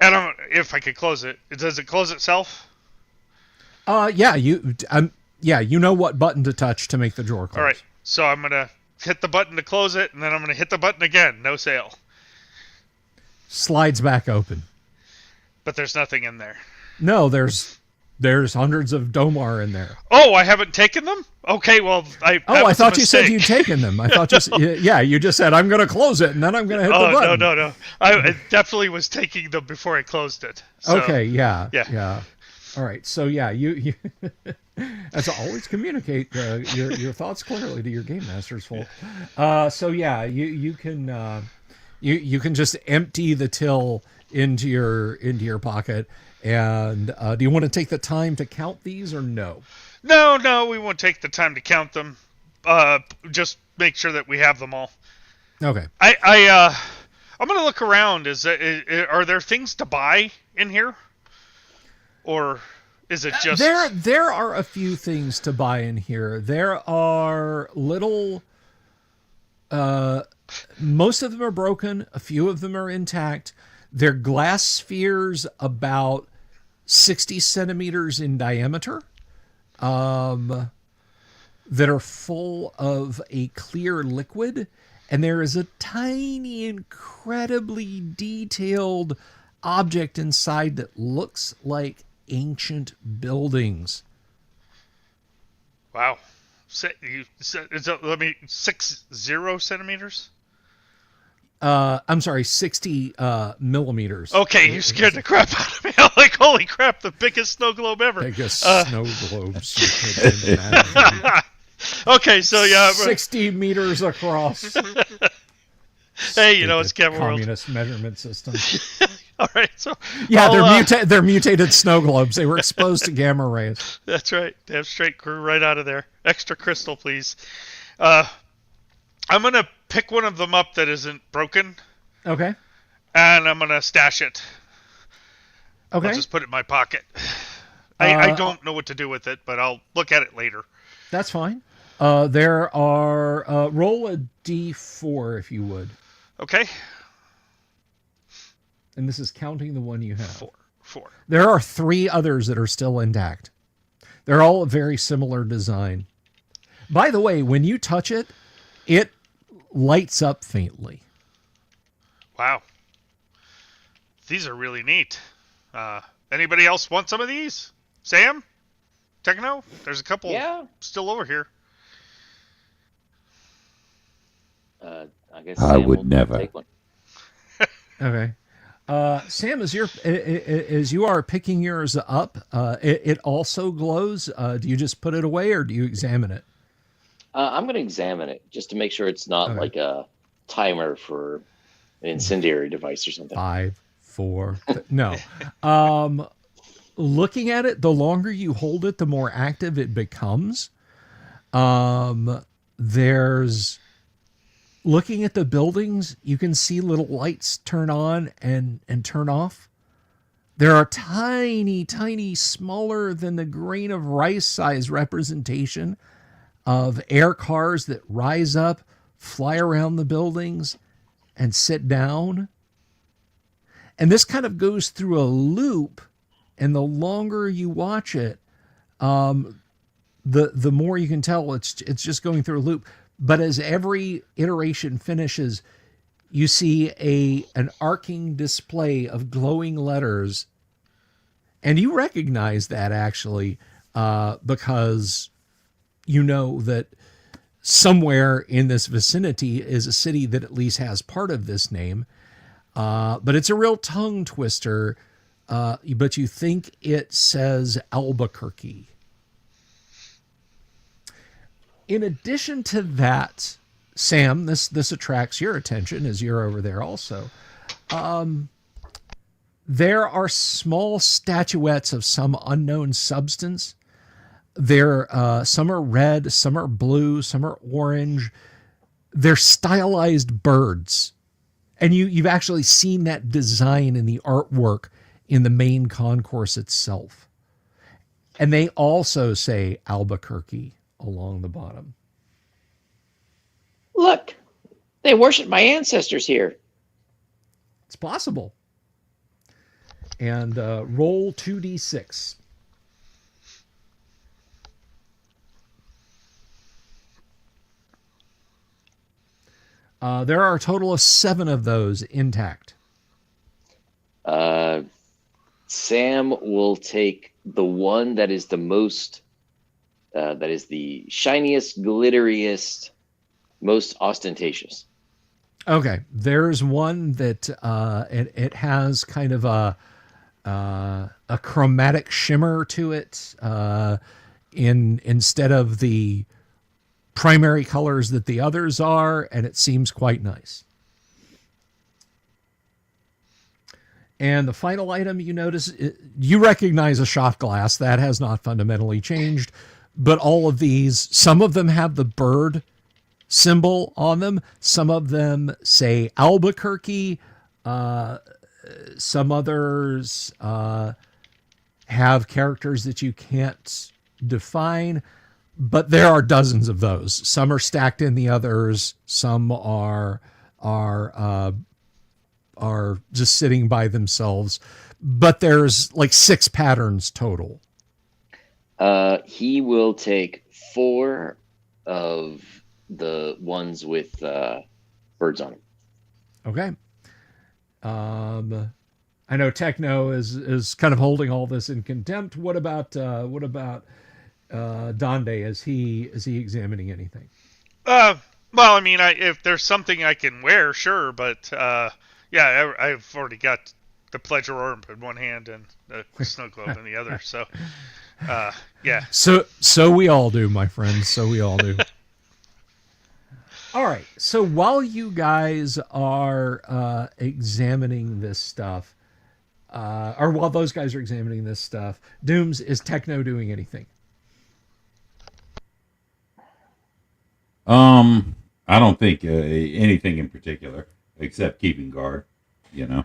and if I could close it, does it close itself? Yeah, you know what button to touch to make the drawer close. All right, So I'm going to hit the button to close it, and then I'm going to hit the button again. No sale. Slides back open. But there's nothing in there. No, there's hundreds of Domar in there. Oh, I haven't taken them? Okay, well, I thought you said you'd taken them. I thought you just said, I'm going to close it, and then I'm going to hit the button. No. I definitely was taking them before I closed it. So, okay, yeah. All right, so yeah, you as always, communicate your thoughts clearly to your game masters, folk. So yeah, you can just empty the till into your pocket. And do you want to take the time to count these or no? No, we won't take the time to count them. Just make sure that we have them all. Okay. I'm gonna look around. Are there things to buy in here, or is it just there are a few things to buy in here. There are little. Most of them are broken. A few of them are intact. They're glass spheres about 60 centimeters in diameter, that are full of a clear liquid, and there is a tiny, incredibly detailed object inside that looks like ancient buildings. Wow. 60 centimeters? I'm sorry, 60 millimeters. Okay, you scared the crap out of me. I'm like, holy crap, the biggest snow globe ever. Biggest snow globes you could imagine. Okay, so yeah. 60 meters across. Hey, it's Kevin World. Communist measurement system. All right, so yeah, they're mutated snow globes. They were exposed to gamma rays. That's right. Damn straight, grew right out of there. Extra crystal, please. I'm gonna pick one of them up that isn't broken. Okay. And I'm gonna stash it. Okay. I'll just put it in my pocket. I don't know what to do with it, but I'll look at it later. That's fine. There are roll a d4 if you would. Okay. And this is counting the one you have. Four. There are 3 others that are still intact. They're all a very similar design. By the way, when you touch it, it lights up faintly. Wow. These are really neat. Anybody else want some of these? Sam? Techno? There's a couple still over here. I guess I Sam would will never. take one. Okay. Sam, as you are picking yours up, it also glows. Do you just put it away or do you examine it? I'm going to examine it just to make sure it's not like a timer for an incendiary device or something. 5, 4, no. Looking at it, the longer you hold it, the more active it becomes. There's looking at the buildings, you can see little lights turn on and turn off. There are tiny, smaller than the grain of rice size representation of air cars that rise up, fly around the buildings, and sit down. And this kind of goes through a loop, and the longer you watch it, the more you can tell it's just going through a loop. But as every iteration finishes, you see an arcing display of glowing letters, and you recognize that actually because you know that somewhere in this vicinity is a city that at least has part of this name, but it's a real tongue twister. But you think it says Albuquerque. In addition to that, Sam, this attracts your attention as you're over there also. There are small statuettes of some unknown substance. Some are red, some are blue, some are orange. They're stylized birds. And you've actually seen that design in the artwork in the main concourse itself. And they also say Albuquerque along the bottom. Look, they worship my ancestors here. It's possible. And roll 2d6. There are a total of 7 of those intact. Sam will take the one that is the most, that is the shiniest, glitteriest, most ostentatious. Okay, there's one that it has kind of a chromatic shimmer to it. Instead of the primary colors that the others are, and it seems quite nice. And the final item you notice, you recognize a shot glass. That has not fundamentally changed, but all of these, some of them have the bird symbol on them. Some of them say Albuquerque. Some others have characters that you can't define, but there are dozens of those. Some are stacked in the others. Some are just sitting by themselves. But there's like 6 patterns total. He will take 4 of the ones with birds on them. Okay. I know Techno is kind of holding all this in contempt. What about Donde? Is he examining anything? Well, I mean, if there's something I can wear, sure, but yeah, I've already got the pleasure orb in one hand and the snow globe in the other. So, yeah. So we all do, my friends. So we all do. All right. So while you guys are examining this stuff, or while those guys are examining this stuff, Dooms, is Techno doing anything? I don't think anything in particular except keeping guard. You know.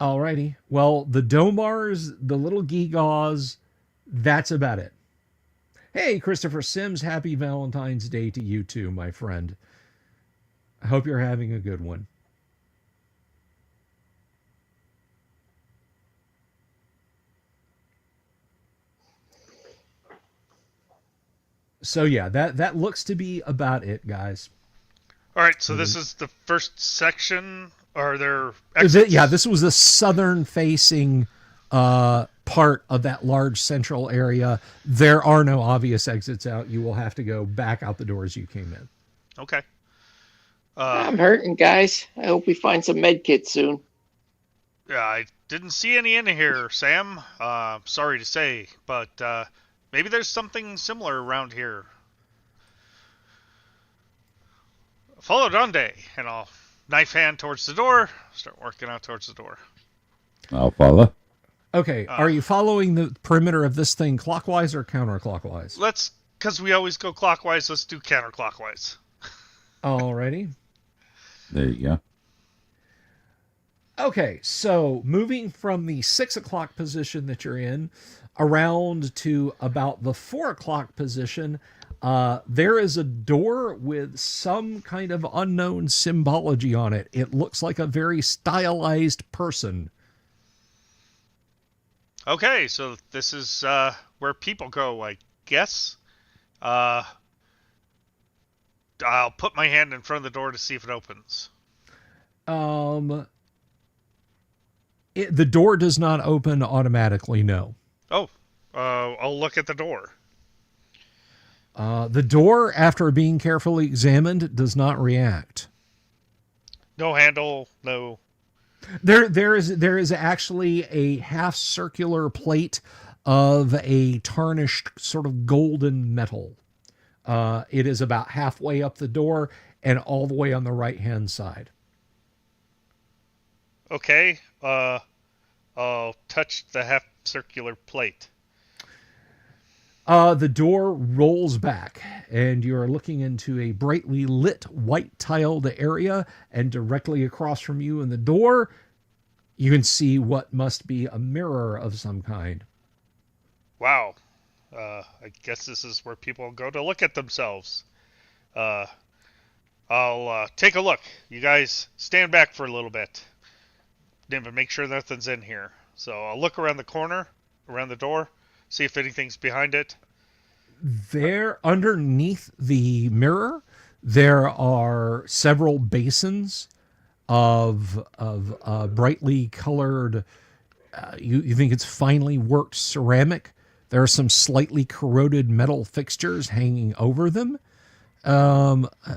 Alrighty. Well, the Domars, the little Gigaws, that's about it. Hey, Christopher Sims, happy Valentine's Day to you too, my friend. I hope you're having a good one. So yeah, that looks to be about it, guys. All right, so this is the first section. Are there Yeah, this was the southern facing part of that large central area. There are no obvious exits out. You will have to go back out the doors you came in. Okay. I'm hurting, guys. I hope we find some med kits soon. Yeah, I didn't see any in here, Sam. Sorry to say, but maybe there's something similar around here. Follow Donde, and I'll knife hand towards the door. Start working out towards the door. I'll follow. Okay, are you following the perimeter of this thing clockwise or counterclockwise? Because we always go clockwise, let's do counterclockwise. Alrighty. There you go. Okay, so moving from the 6 o'clock position that you're in around to about the 4 o'clock position, there is a door with some kind of unknown symbology on it. It looks like a very stylized person. Okay, so this is where people go, I guess. I'll put my hand in front of the door to see if it opens. The door does not open automatically, no. Oh, I'll look at the door. The door, after being carefully examined, does not react. No handle, no. There is actually a half circular plate of a tarnished sort of golden metal. It is about halfway up the door and all the way on the right hand side. Okay, I'll touch the half circular plate. The door rolls back, and you're looking into a brightly lit, white-tiled area, and directly across from you in the door, you can see what must be a mirror of some kind. Wow. I guess this is where people go to look at themselves. I'll take a look. You guys stand back for a little bit. But make sure nothing's in here. So I'll look around the corner, around the door, see if anything's behind it. There, underneath the mirror, There are several basins of brightly colored. You think it's finely worked ceramic. There are some slightly corroded metal fixtures hanging over them.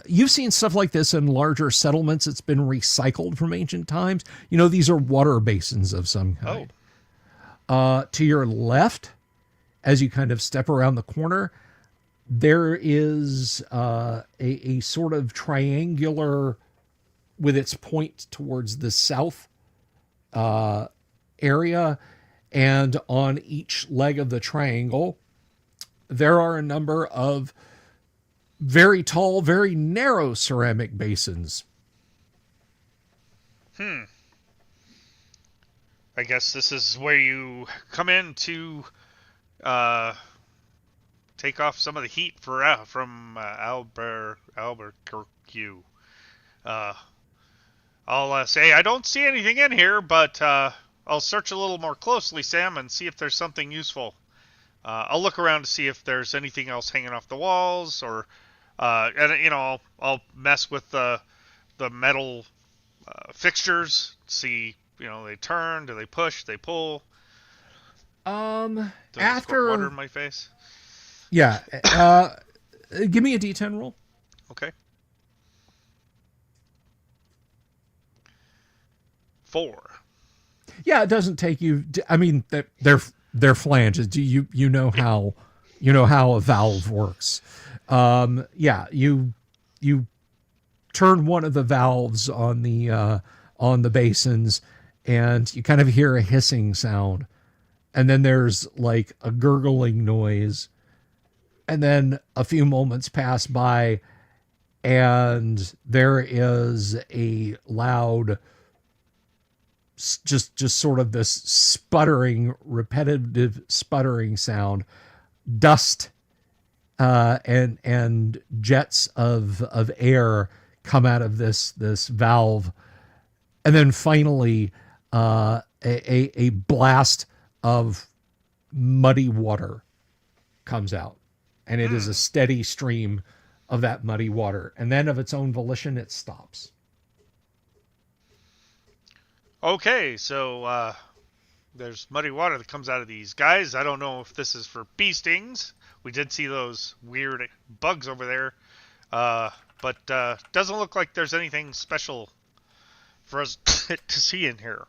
You've seen stuff like this in larger settlements. It's been recycled from ancient times. These are water basins of some kind. To your left, as you kind of step around the corner, there is a sort of triangular, with its point towards the south area, and on each leg of the triangle, there are a number of very tall, very narrow ceramic basins. I guess this is where you come in to take off some of the heat from Albuquerque. I'll say I don't see anything in here, but I'll search a little more closely, Sam, and see if there's something useful. I'll look around to see if there's anything else hanging off the walls, or I'll mess with the metal fixtures. See, they turn, do they push, they pull. Do they squirt water in my face? Yeah. Give me a D10 roll. Okay. 4. Yeah, it doesn't take you. I mean, they're flanges. You know how a valve works. Yeah, you turn one of the valves on the basins, and you kind of hear a hissing sound, and then there's like a gurgling noise, and then a few moments pass by, and there is a loud, just sort of this sputtering, repetitive sputtering sound. Dust and jets of air come out of this valve, and then finally a blast of muddy water comes out, and it is a steady stream of that muddy water, and then of its own volition it stops. Okay, so there's muddy water that comes out of these guys. I don't know if this is for bee stings. We did see those weird bugs over there, but doesn't look like there's anything special for us to see in here.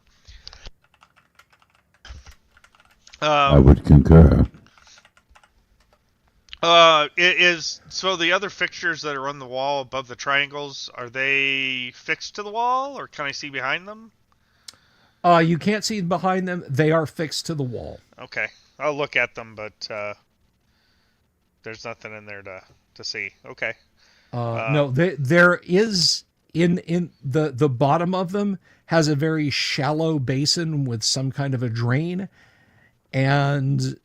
I would concur. So the other fixtures that are on the wall above the triangles, are they fixed to the wall, or can I see behind them? You can't see behind them. They are fixed to the wall. Okay, I'll look at them, but there's nothing in there to see. Okay. No, there is in the bottom of them has a very shallow basin with some kind of a drain, and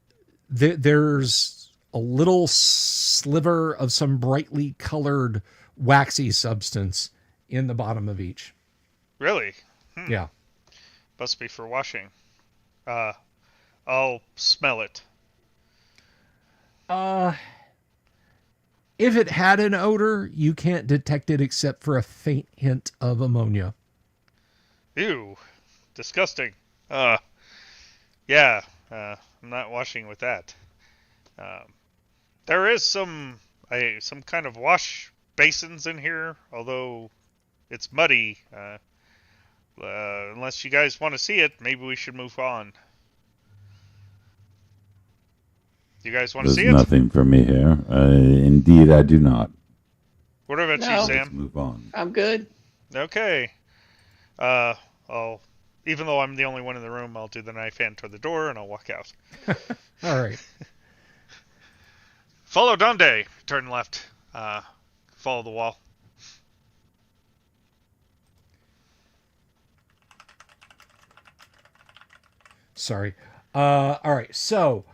there's a little sliver of some brightly colored waxy substance in the bottom of each. Really? Yeah. Must be for washing. I'll smell it. If it had an odor, you can't detect it except for a faint hint of ammonia. Ew. Disgusting. Yeah. I'm not washing with that. There is some kind of wash basins in here, although it's muddy. Unless you guys want to see it, maybe we should move on. You guys want to see it? There's nothing for me here. Indeed, I do not. What about you, Sam? Let's move on. I'm good. Okay. Even though I'm the only one in the room, I'll do the knife hand toward the door and I'll walk out. All right. Follow Donde. Turn left. Follow the wall. Sorry. All right. So,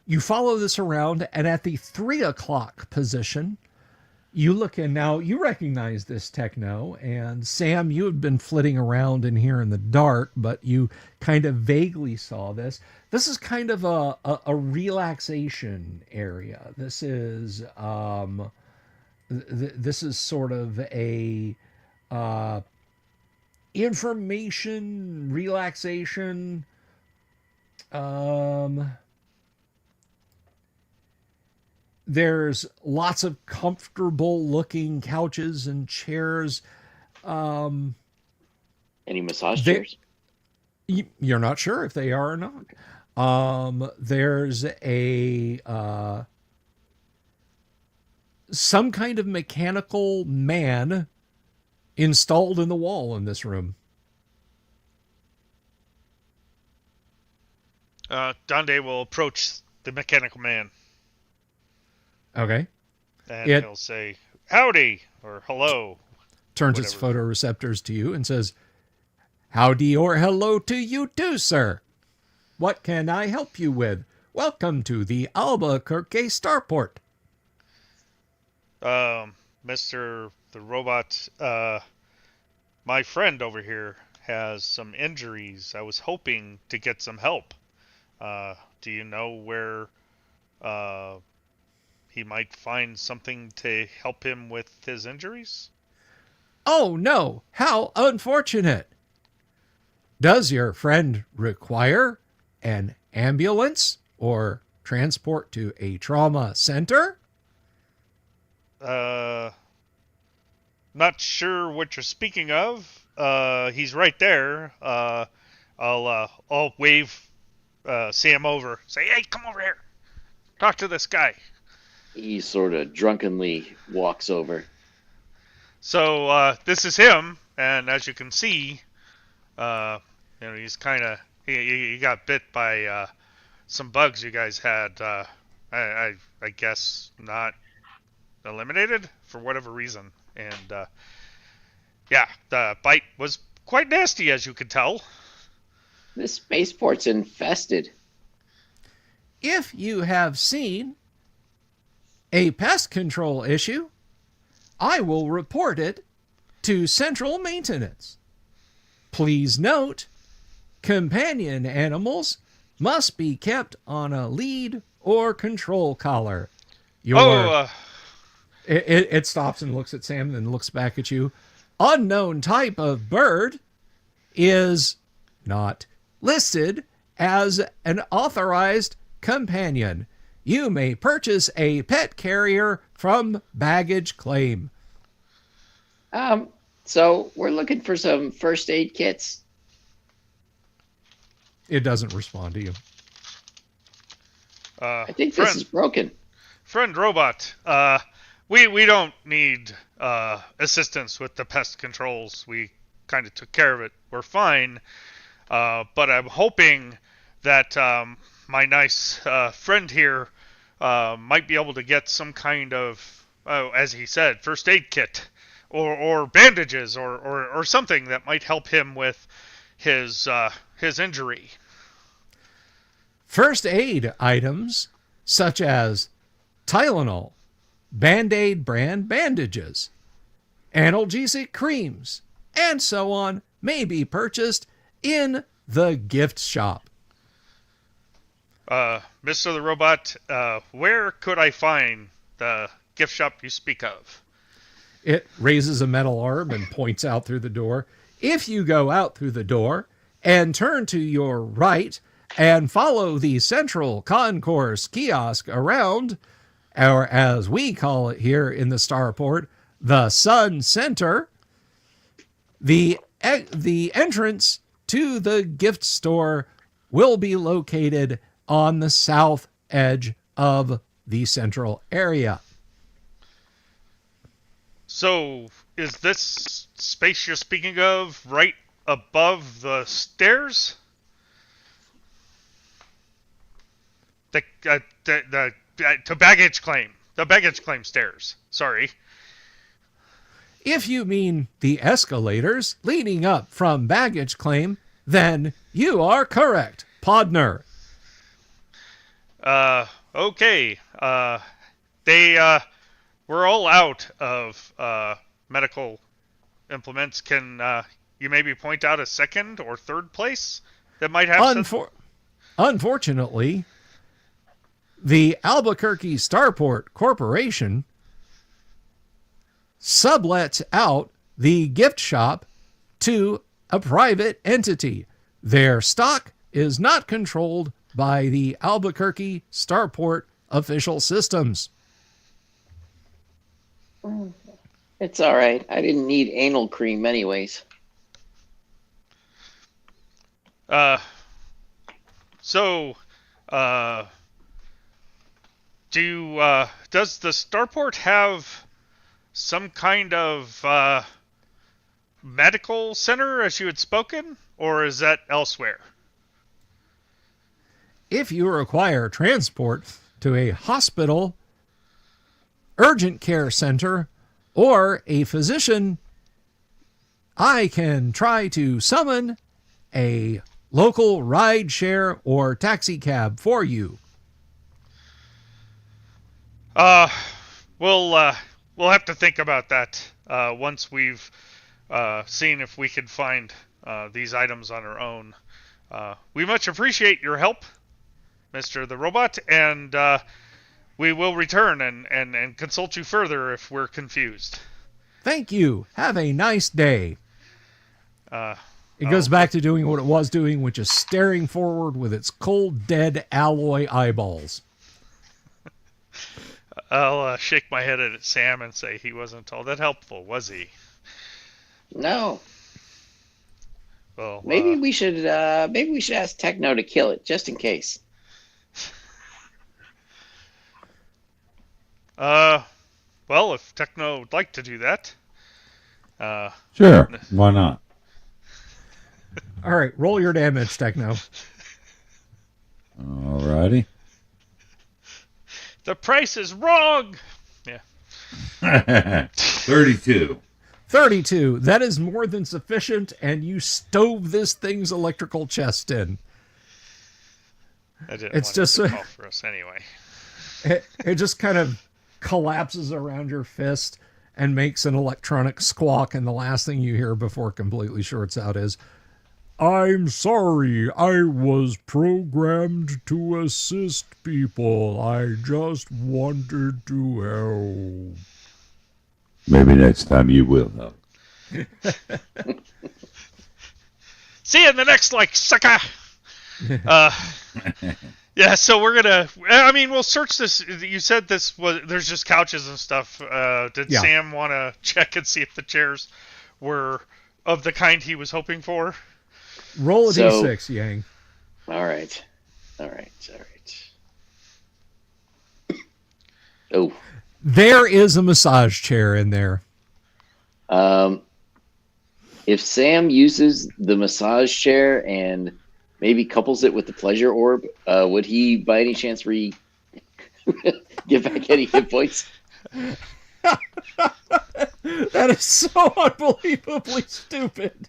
you follow this around, and at the 3 o'clock position, you look in. Now, you recognize this techno, and Sam, you had been flitting around in here in the dark, but you kind of vaguely saw this. This is kind of a relaxation area. This is this is sort of a information relaxation. There's lots of comfortable looking couches and chairs. Any massage They- chairs? You're not sure if they are or not. There's a some kind of mechanical man installed in the wall in this room. Dande will approach the mechanical man, Okay. and It- he'll say, "Howdy," or "Hello." Turns its Whatever. photoreceptors to you and says, "Howdy or hello to you too, sir. What can I help you with? Welcome to the Albuquerque Starport." Mr. the Robot, my friend over here has some injuries. I was hoping to get some help. Do you know where he might find something to help him with his injuries? Oh no, how unfortunate. Does your friend require an ambulance or transport to a trauma center? Not sure what you're speaking of. He's right there. I'll wave Sam over. Say, "Hey, come over here. Talk to this guy." He sort of drunkenly walks over. So this is him, and as you can see, he's kind of he got bit by some bugs you guys had. I guess not eliminated for whatever reason, and yeah, the bite was quite nasty, as you could tell. This spaceport's infested. If you have seen a pest control issue, I will report it to Central Maintenance. Please note, companion animals must be kept on a lead or control collar. It stops and looks at Sam and then looks back at you. Unknown type of bird is not listed as an authorized companion. You may purchase a pet carrier from baggage claim. So we're looking for some first aid kits. It doesn't respond to you. I think this is broken. Friend Robot, we don't need assistance with the pest controls. We kind of took care of it. We're fine. But I'm hoping that my nice friend here might be able to get some kind of, as he said, first aid kit or bandages or something that might help him with his injury. First aid items such as Tylenol, Band-Aid brand bandages, analgesic creams, and so on may be purchased in the gift shop. Mr. the Robot, where could I find the gift shop you speak of? It raises a metal arm and points out through the door. If you go out through the door and turn to your right and follow the central concourse kiosk around, or as we call it here in the Starport, the Sun Center, the entrance to the gift store will be located on the south edge of the central area. So, is this space you're speaking of right above the stairs? To baggage claim. The baggage claim stairs. Sorry. If you mean the escalators leading up from baggage claim, then you are correct, Podner. Okay. We're all out of medical implements. Can you maybe point out a second or third place that might have Unfortunately, the Albuquerque Starport Corporation sublets out the gift shop to a private entity. Their stock is not controlled by the Albuquerque Starport official systems. It's all right. I didn't need anal cream anyways. So, does the Starport have some kind of medical center, as you had spoken, or is that elsewhere? If you require transport to a hospital, urgent care center, or a physician, I can try to summon a local ride share or taxi cab for you. We'll have to think about that once we've seen if we can find these items on our own. We much appreciate your help, Mr. the Robot, and we will return and consult you further if we're confused. Thank you. Have a nice day. It goes back to doing what it was doing, which is staring forward with its cold, dead alloy eyeballs. I'll shake my head at Sam and say he wasn't all that helpful, was he? No. Well, Maybe we should ask Techno to kill it just in case. Well, if Techno would like to do that. Sure, why not? All right, roll your damage, Techno. Alrighty. The price is wrong! Yeah. 32. 32. That is more than sufficient, and you stove this thing's electrical chest in. I didn't It's want just it to call for us anyway. It just kind of collapses around your fist and makes an electronic squawk, and the last thing you hear before it completely shorts out is, "I'm sorry, I was programmed to assist people. I just wanted to help." Maybe next time you will help. See you in the next, sucker! Yeah, so we're gonna... we'll search this. You said there's just couches and stuff. Did Yeah. Sam want to check and see if the chairs were of the kind he was hoping for? Roll a So- d6, Yang. All right. Oh. There is a massage chair in there. If Sam uses the massage chair and maybe couples it with the pleasure orb, would he by any chance get back any hit points? That is so unbelievably stupid.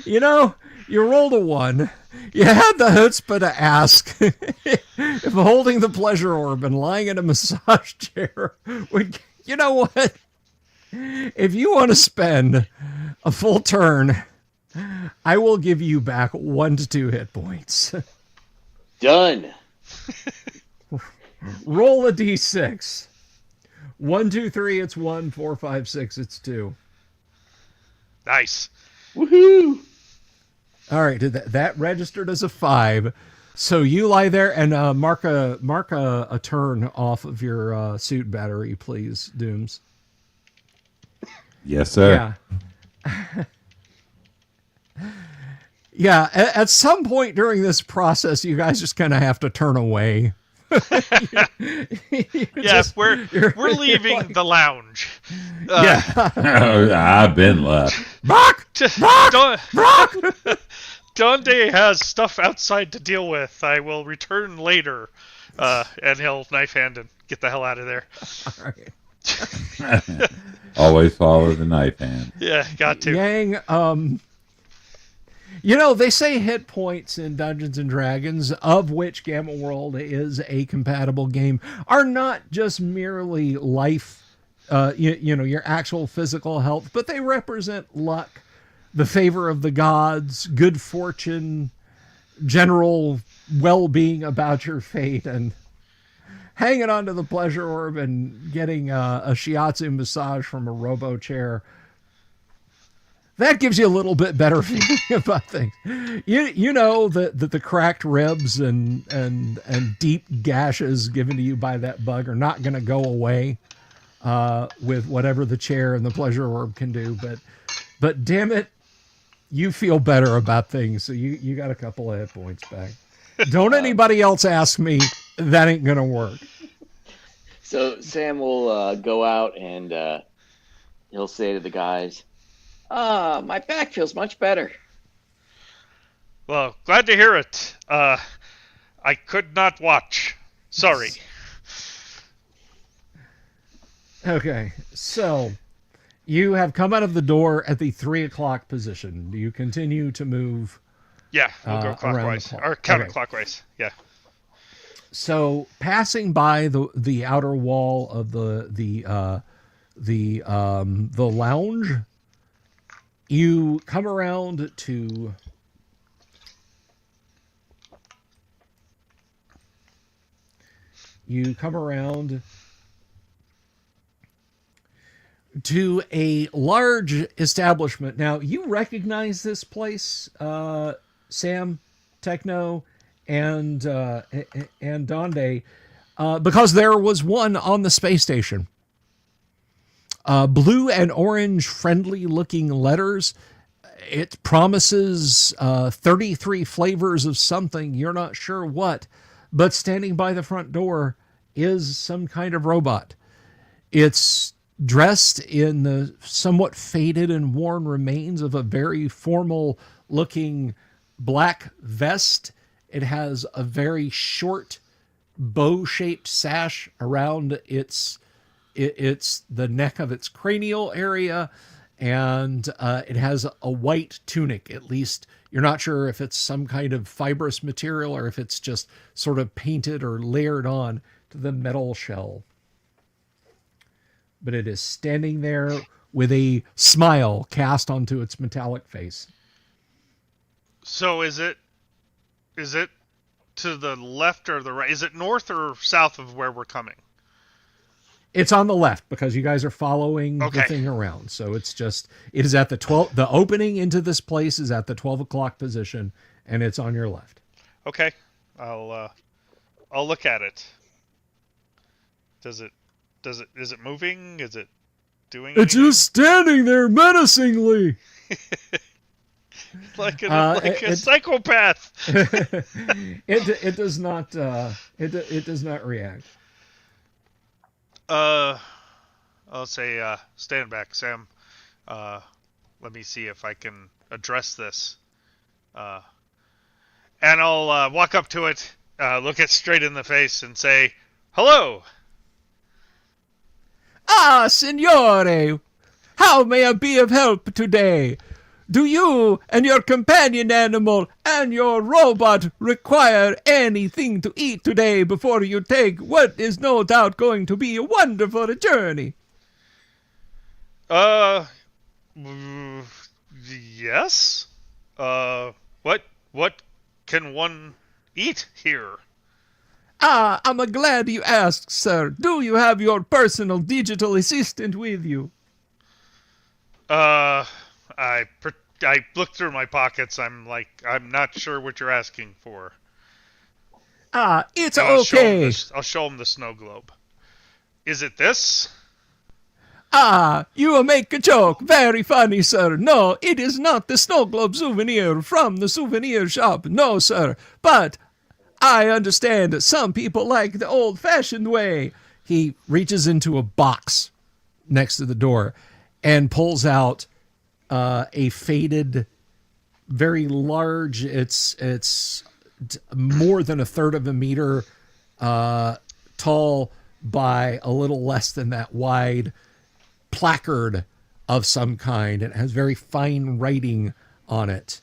You rolled a 1. You had the chutzpah to ask if holding the pleasure orb and lying in a massage chair would... You know what? If you want to spend a full turn, I will give you back 1 to 2 hit points. Done. Roll a d6. 1, 2, 3, it's 1. 4, 5, 6, it's 2. Nice. Woohoo! All right, that registered as a 5. So you lie there and mark a turn off of your suit battery, please, Dooms. Yes, sir. Yeah. Yeah, at some point during this process, you guys just kind of have to turn away. We're leaving the lounge. Yeah. I've been left. Brock! Brock! Donde has stuff outside to deal with. I will return later. And he'll knife hand and get the hell out of there. All right. Always follow the knife hand. Yeah, got to. Yang, they say hit points in Dungeons and Dragons, of which Gamma World is a compatible game, are not just merely life, your actual physical health, but they represent luck, the favor of the gods, good fortune, general well-being about your fate and hanging onto the pleasure orb and getting a shiatsu massage from a robo chair. That gives you a little bit better feeling about things. You know that the cracked ribs and deep gashes given to you by that bug are not going to go away with whatever the chair and the pleasure orb can do. But damn it, you feel better about things. So you got a couple of hit points back. Don't anybody else ask me. That ain't going to work. So Sam will go out and he'll say to the guys, my back feels much better. Well, glad to hear it. I could not watch. Sorry. Okay, so you have come out of the door at the 3 o'clock position. Do you continue to move? Yeah, we'll go clockwise or counterclockwise. Okay. Yeah. So passing by the outer wall of the lounge, you come around to a large establishment. Now, you recognize this place, Sam, Techno, and Donde, because there was one on the space station. Blue and orange friendly looking letters. It promises 33 flavors of something. You're not sure what, but standing by the front door is some kind of robot. It's dressed in the somewhat faded and worn remains of a very formal looking black vest. It has a very short bow-shaped sash around it's the neck of its cranial area, and it has a white tunic. At least you're not sure if it's some kind of fibrous material or if it's just sort of painted or layered on to the metal shell. But it is standing there with a smile cast onto its metallic face. So is it to the left or the right? Is it north or south of where we're coming? It's on the left because you guys are following the thing around. So it is at the 12, the opening into this place is at the 12 o'clock position, and it's on your left. Okay. I'll look at it. Is it moving? Is it doing It's anything? just standing there menacingly. like a psychopath. It does not it does not react. I'll say stand back, Sam. Let me see if I can address this. And I'll walk up to it, look it straight in the face, and say, "Hello." Ah, signore, how may I be of help today? Do you and your companion animal and your robot require anything to eat today before you take what is no doubt going to be a wonderful journey? Yes. What can one eat here? Ah, I'm glad you asked, sir. Do you have your personal digital assistant with you? I looked through my pockets. I'm not sure what you're asking for. Ah, it's And okay. I'll show him the snow globe. Is it this? Ah, you make a joke. Very funny, sir. No, it is not the snow globe souvenir from the souvenir shop. No, sir. But I understand some people like the old-fashioned way. He reaches into a box next to the door and pulls out a faded, very large, it's more than a third of a meter tall by a little less than that wide placard of some kind. It has very fine writing on it.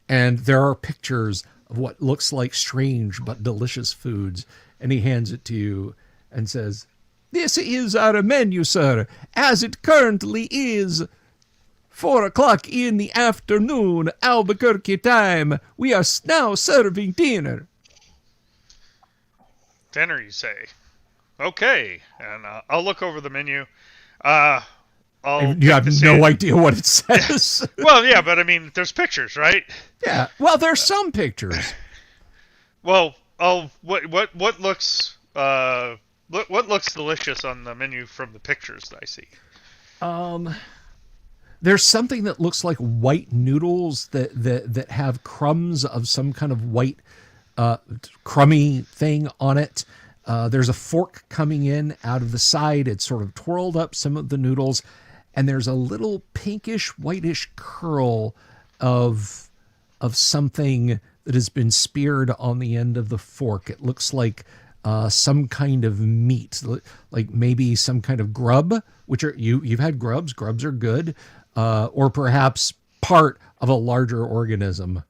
And there are pictures of what looks like strange but delicious foods. And he hands it to you and says, "This is our menu, sir, as it currently is 4 o'clock in the afternoon, Albuquerque time. We are now serving dinner. Dinner, you say? Okay, and I'll look over the menu. I'll You make have the no idea what it says. Well, yeah, but I mean, there's pictures, right? Yeah. Well, there's some pictures. Well, what looks what looks delicious on the menu from the pictures that I see? There's something that looks like white noodles that have crumbs of some kind of white crummy thing on it. There's a fork coming in out of the side. It's sort of twirled up some of the noodles, and there's a little pinkish whitish curl of something that has been speared on the end of the fork. It looks like some kind of meat, like maybe some kind of grub, which are you've had grubs. Grubs are good, or perhaps part of a larger organism.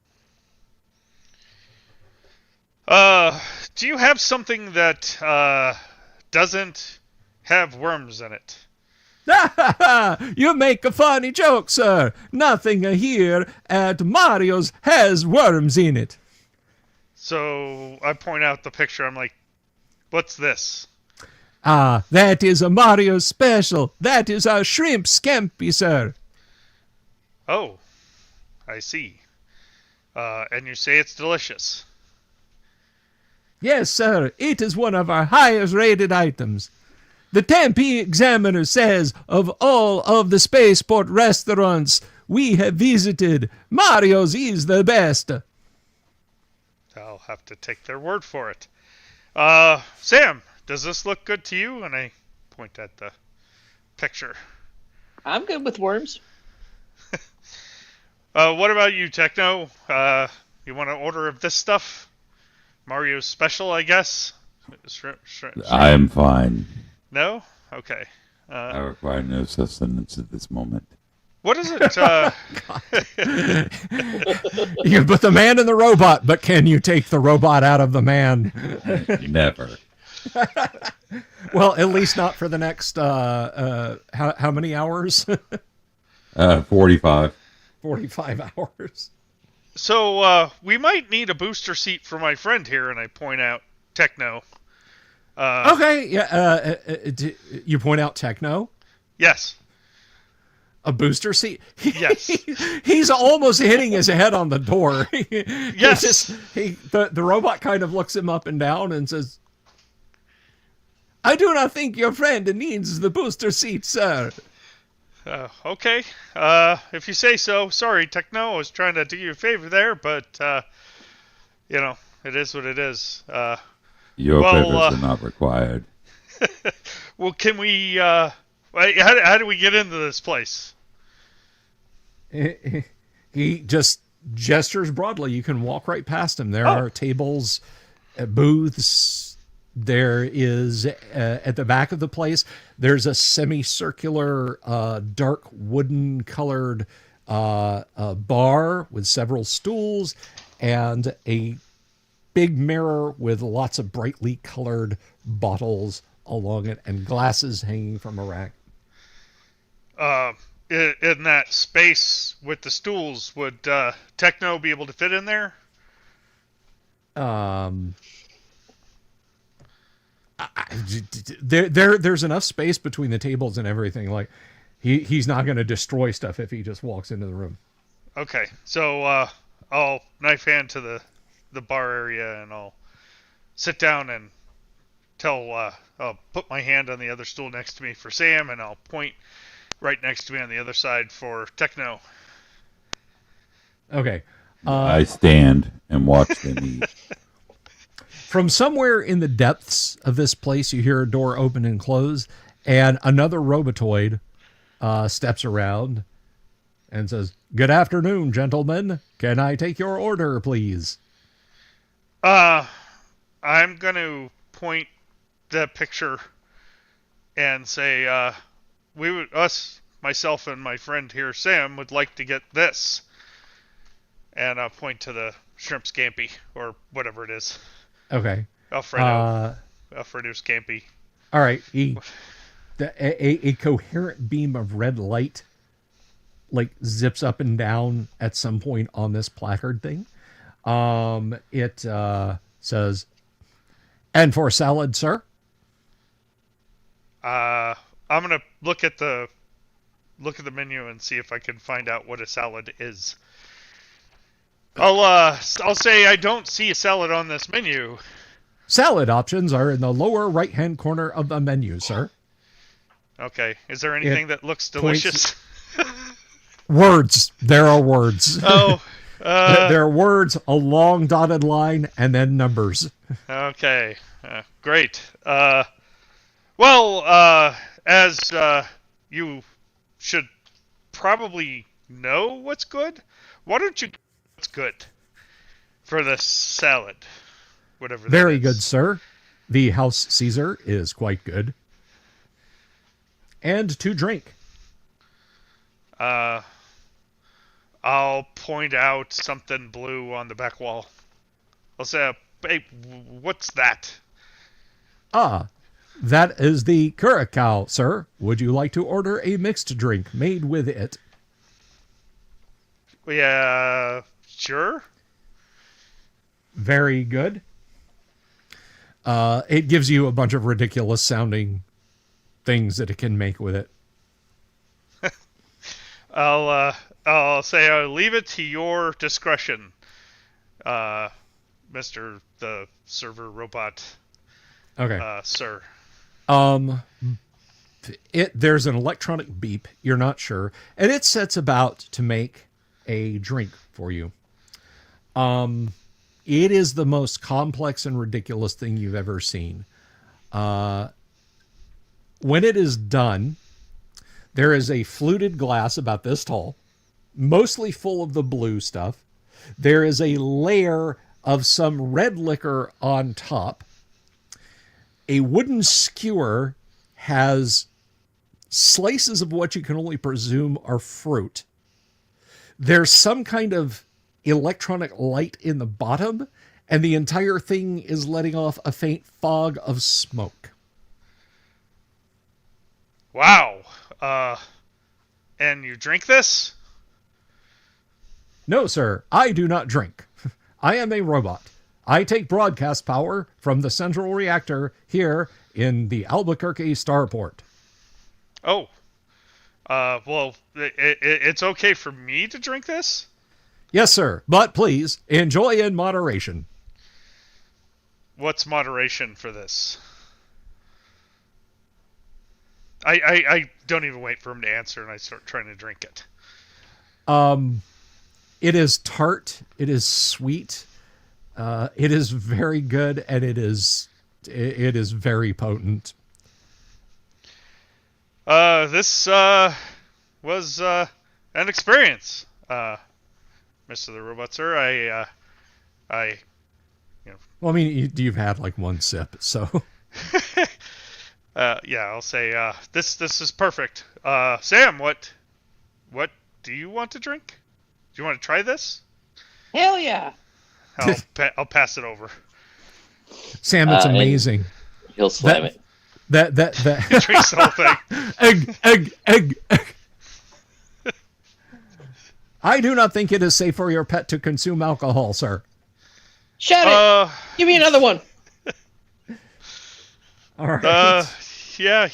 Do you have something that doesn't have worms in it? You make a funny joke, sir. Nothing here at Mario's has worms in it. So I point out the picture. I'm like, what's this? Ah, that is a Mario special. That is our shrimp scampi, sir. Oh, I see. And you say it's delicious. Yes, sir. It is one of our highest rated items. The Tempe Examiner says of all of the spaceport restaurants we have visited, Mario's is the best. I'll have to take their word for it. Sam, does this look good to you? And I point at the picture. I'm good with worms. What about you, Techno? You want to order of this stuff? Mario's special, I guess? Shrimp. I am fine. No? Okay. I require no sustenance at this moment. What is it? You can put the man in the robot, but can you take the robot out of the man? Never. Well, at least not for the next, how many hours? 45. 45 hours. So, we might need a booster seat for my friend here, and I point out Techno. Okay, yeah. You point out Techno. Yes. A booster seat. Yes. He's almost hitting his head on the door. Yes. The robot kind of looks him up and down and says, "I do not think your friend needs the booster seat, sir." Okay. If you say so. Sorry, Techno. I was trying to do you a favor there, but it is what it is. Your favors are not required. Well, can we? How do we get into this place? He just gestures broadly. You can walk right past him. There are tables, booths. There is at the back of the place. There's a semicircular, dark wooden colored bar with several stools and a big mirror with lots of brightly colored bottles along it and glasses hanging from a rack. In that space with the stools, would Techno be able to fit in there? There's enough space between the tables and everything. Like he's not going to destroy stuff if he just walks into the room. Okay, so I'll knife hand to the bar area and I'll sit down and I'll put my hand on the other stool next to me for Sam, and I'll point right next to me on the other side for Techno. Okay. I stand and watch them eat. From somewhere in the depths of this place, you hear a door open and close, and another robotoid steps around and says, "Good afternoon, gentlemen. Can I take your order, please?" I'm going to point the picture and say, myself and my friend here, Sam, would like to get this. And I'll point to the shrimp scampi, or whatever it is. Okay. Alfredo scampi. All right. A coherent beam of red light like zips up and down at some point on this placard thing. It says, "And for salad, sir." I'm gonna look at the menu and see if I can find out what a salad is. I'll say I don't see a salad on this menu. Salad options are in the lower right-hand corner of the menu, sir. Okay. Is there anything that looks delicious? Words. There are words. Oh. There are words, a long dotted line, and then numbers. Okay. Great. Well, as you should probably know what's good, why don't you what's good for this salad? Whatever that Very is. good, sir. The House Caesar is quite good. And to drink. I'll point out something blue on the back wall. I'll say, hey, what's that? Ah, that is the curacao, sir. Would you like to order a mixed drink made with it? Yeah, sure. Very good. It gives you a bunch of ridiculous sounding things that it can make with it. I'll say I'll leave it to your discretion, Mr. the server robot, Okay. sir. There's an electronic beep. You're not sure, and it sets about to make a drink for you. It is the most complex and ridiculous thing you've ever seen. When it is done, there is a fluted glass about this tall, mostly full of the blue stuff. There is a layer of some red liquor on top. A wooden skewer has slices of what you can only presume are fruit. There's some kind of electronic light in the bottom, and the entire thing is letting off a faint fog of smoke. Wow. And you drink this? No, sir, I do not drink. I am a robot. I take broadcast power from the central reactor here in the Albuquerque starport. Oh. Well, it's okay for me to drink this? Yes, sir, but please, enjoy in moderation. What's moderation for this? I don't even wait for him to answer, and I start trying to drink it. It is tart. It is sweet. It is very good, and it is very potent. This was an experience, Mr. the Robot, sir. Well, I mean, you've had like one sip, so. Yeah, I'll say this is perfect. Sam, what do you want to drink? Do you want to try this? Hell yeah! I'll pass it over. Sam, it's amazing. He'll slam it. That He drinks the whole thing. egg. I do not think it is safe for your pet to consume alcohol, sir. Shut it! Give me another one. All right. Yeah,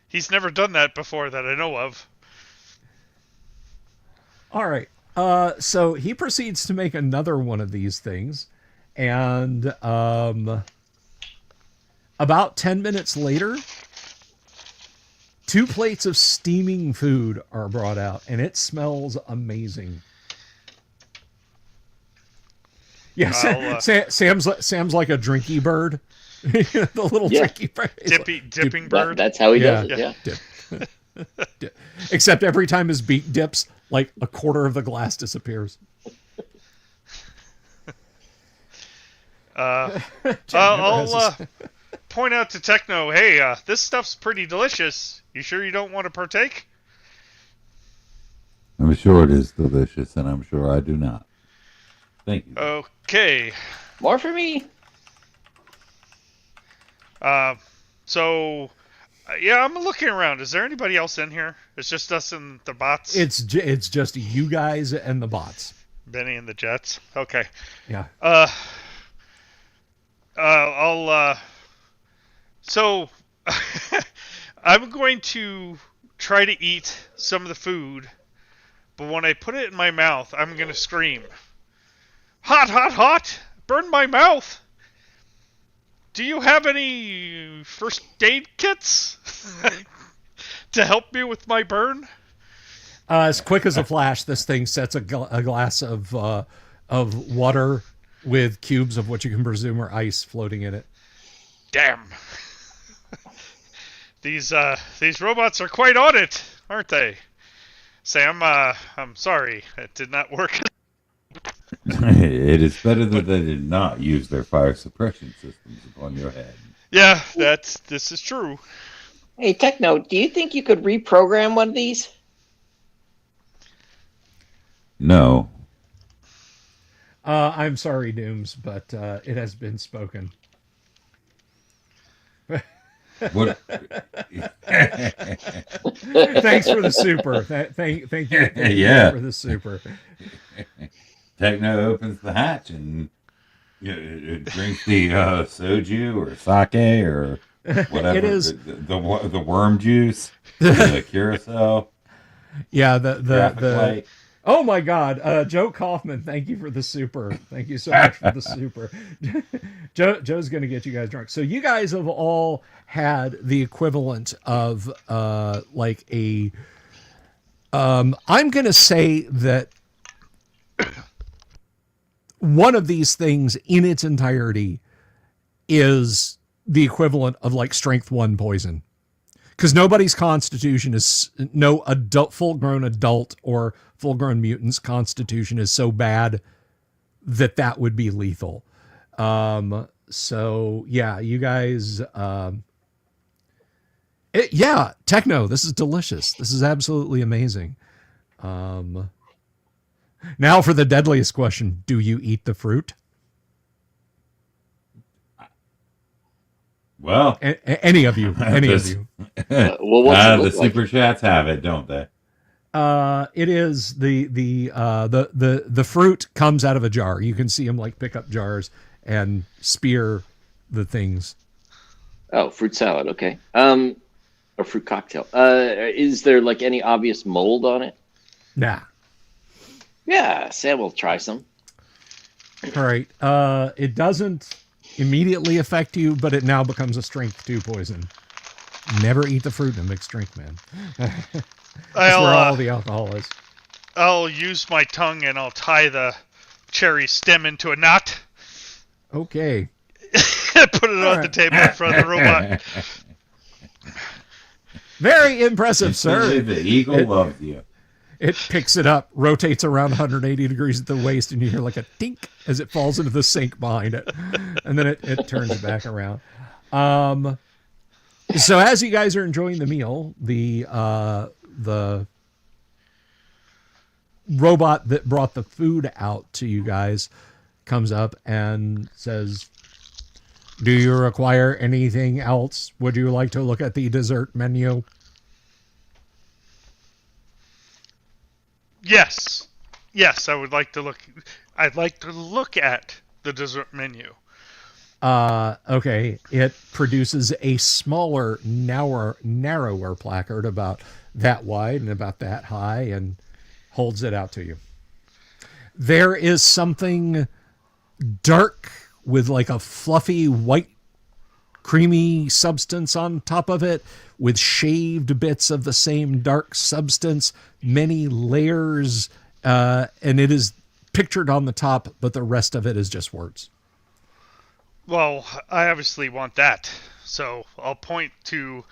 he's never done that before that I know of. All right. So he proceeds to make another one of these things, and about 10 minutes later, 2 plates of steaming food are brought out, and it smells amazing. Yeah, Sam's like a drinky bird. The little drinky bird. Dipping bird. That's how he does it, yeah. Dip. Except every time his beak dips, like a quarter of the glass disappears. I'll point out to Techno, hey, this stuff's pretty delicious. You sure you don't want to partake? I'm sure it is delicious, and I'm sure I do not. Thank you. Okay. More for me. So Yeah, I'm looking around. Is there anybody else in here? It's just us and the bots? It's just you guys and the bots. Benny and the Jets? Okay. Yeah. So, I'm going to try to eat some of the food, but when I put it in my mouth, I'm going to scream. Hot, hot, hot! Burn my mouth! Do you have any first aid kits to help me with my burn? As quick as a flash, this thing sets a glass of water with cubes of what you can presume are ice floating in it. Damn. These robots are quite on it, aren't they? Sam, I'm sorry. It did not work. It is better that they did not use their fire suppression systems upon your head. Yeah, this is true. Hey, Techno, do you think you could reprogram one of these? No. I'm sorry, Dooms, but it has been spoken. What? Thanks for the super. Thank you. Yeah. For the super. Techno opens the hatch and drinks the soju or sake or whatever. It is the worm juice, the curacao. Yeah, the light. Oh my God, Joe Kaufman, thank you for the super. Thank you so much for the super. Joe's going to get you guys drunk. So you guys have all had the equivalent of like a. I'm going to say that one of these things in its entirety is the equivalent of like strength 1 poison. Because nobody's constitution is no adult, full-grown adult or full-grown mutant's constitution is so bad that would be lethal. So yeah, you guys, yeah, Techno, this is delicious. This is absolutely amazing. Now for the deadliest question: do you eat the fruit? Well, any of you, any of you. Well, what's it the look like? super chats have it, don't they? It is the fruit comes out of a jar. You can see them like pick up jars and spear the things. Oh, fruit salad. Okay. Or fruit cocktail. Is there like any obvious mold on it? Nah. Yeah, Sam will try some. All right. It doesn't immediately affect you, but it now becomes a strength 2 poison. Never eat the fruit in a mixed drink, man. That's where all the alcohol is. I'll use my tongue and I'll tie the cherry stem into a knot. Okay. Put it on the table in front of the robot. Very impressive, sir. The eagle loves you. It picks it up, rotates around 180 degrees at the waist, and you hear like a tink as it falls into the sink behind it. And then it turns it back around. So as you guys are enjoying the meal, the robot that brought the food out to you guys comes up and says, "Do you require anything else? Would you like to look at the dessert menu?" Yes. Yes, I would like to look. I'd like to look at the dessert menu. Okay. It produces a smaller, narrower placard about that wide and about that high and holds it out to you. There is something dark with like a fluffy white creamy substance on top of it with shaved bits of the same dark substance, many layers, and it is pictured on the top, but the rest of it is just words. Well, I obviously want that, so I'll point to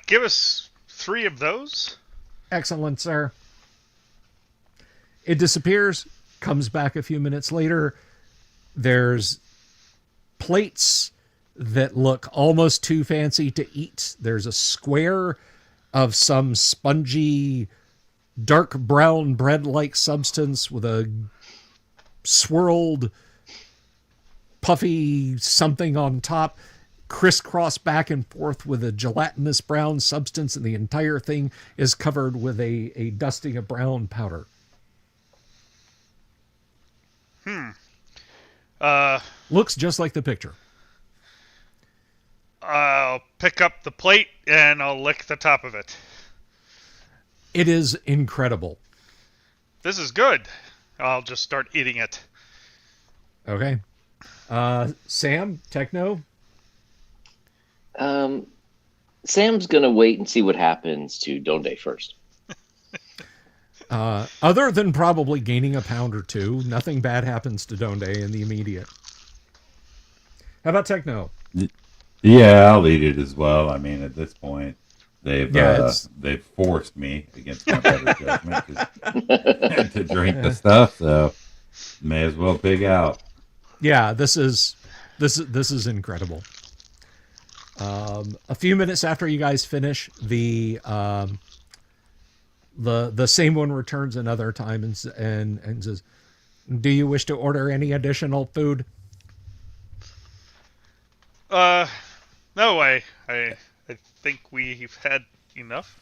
give us 3 of those. Excellent, sir. It disappears, comes back a few minutes later. There's plates that look almost too fancy to eat. There's a square of some spongy, dark brown bread-like substance with a swirled, puffy something on top. crisscross back and forth with a gelatinous brown substance, and the entire thing is covered with a dusting of brown powder. Looks just like the picture. I'll pick up the plate and I'll lick the top of it. It is incredible. This is good. I'll just start eating it. Okay. Sam, Techno? Sam's gonna wait and see what happens to Donde first. Other than probably gaining a pound or two, nothing bad happens to Donde in the immediate. How about Techno? Yeah, I'll eat it as well. I mean, at this point, they've forced me against my better judgment to drink the stuff, so may as well pig out. Yeah, this is incredible. A few minutes after you guys finish, the same one returns another time and says, "Do you wish to order any additional food?" No, I think we've had enough.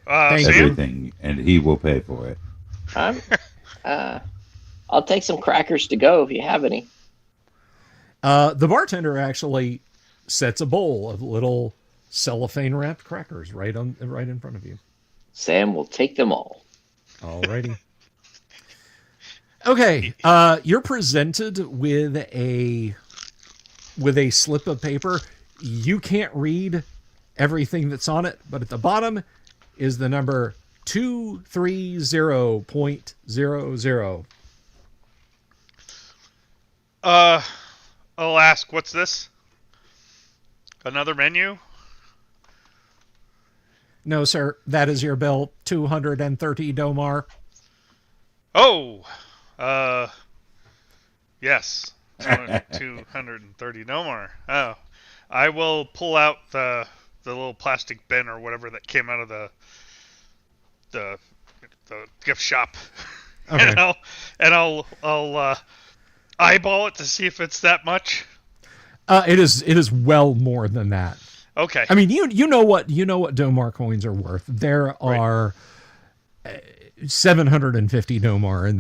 Thank Sam? you. Everything, and he will pay for it. I'll take some crackers to go if you have any. The bartender actually sets a bowl of little cellophane wrapped crackers right in front of you. Sam will take them all. Alrighty. Okay, you're presented with a slip of paper. You can't read everything that's on it, but at the bottom is the number 230.00. I'll ask, what's this? Another menu? No, sir, that is your bill. 230 Domar. Oh, yes. 230 no more. Oh, I will pull out the little plastic bin or whatever that came out of the gift shop, Okay. and I'll eyeball it to see if it's that much. It is well more than that. Okay. I mean, you know what Domar coins are worth. There are 750 Domar in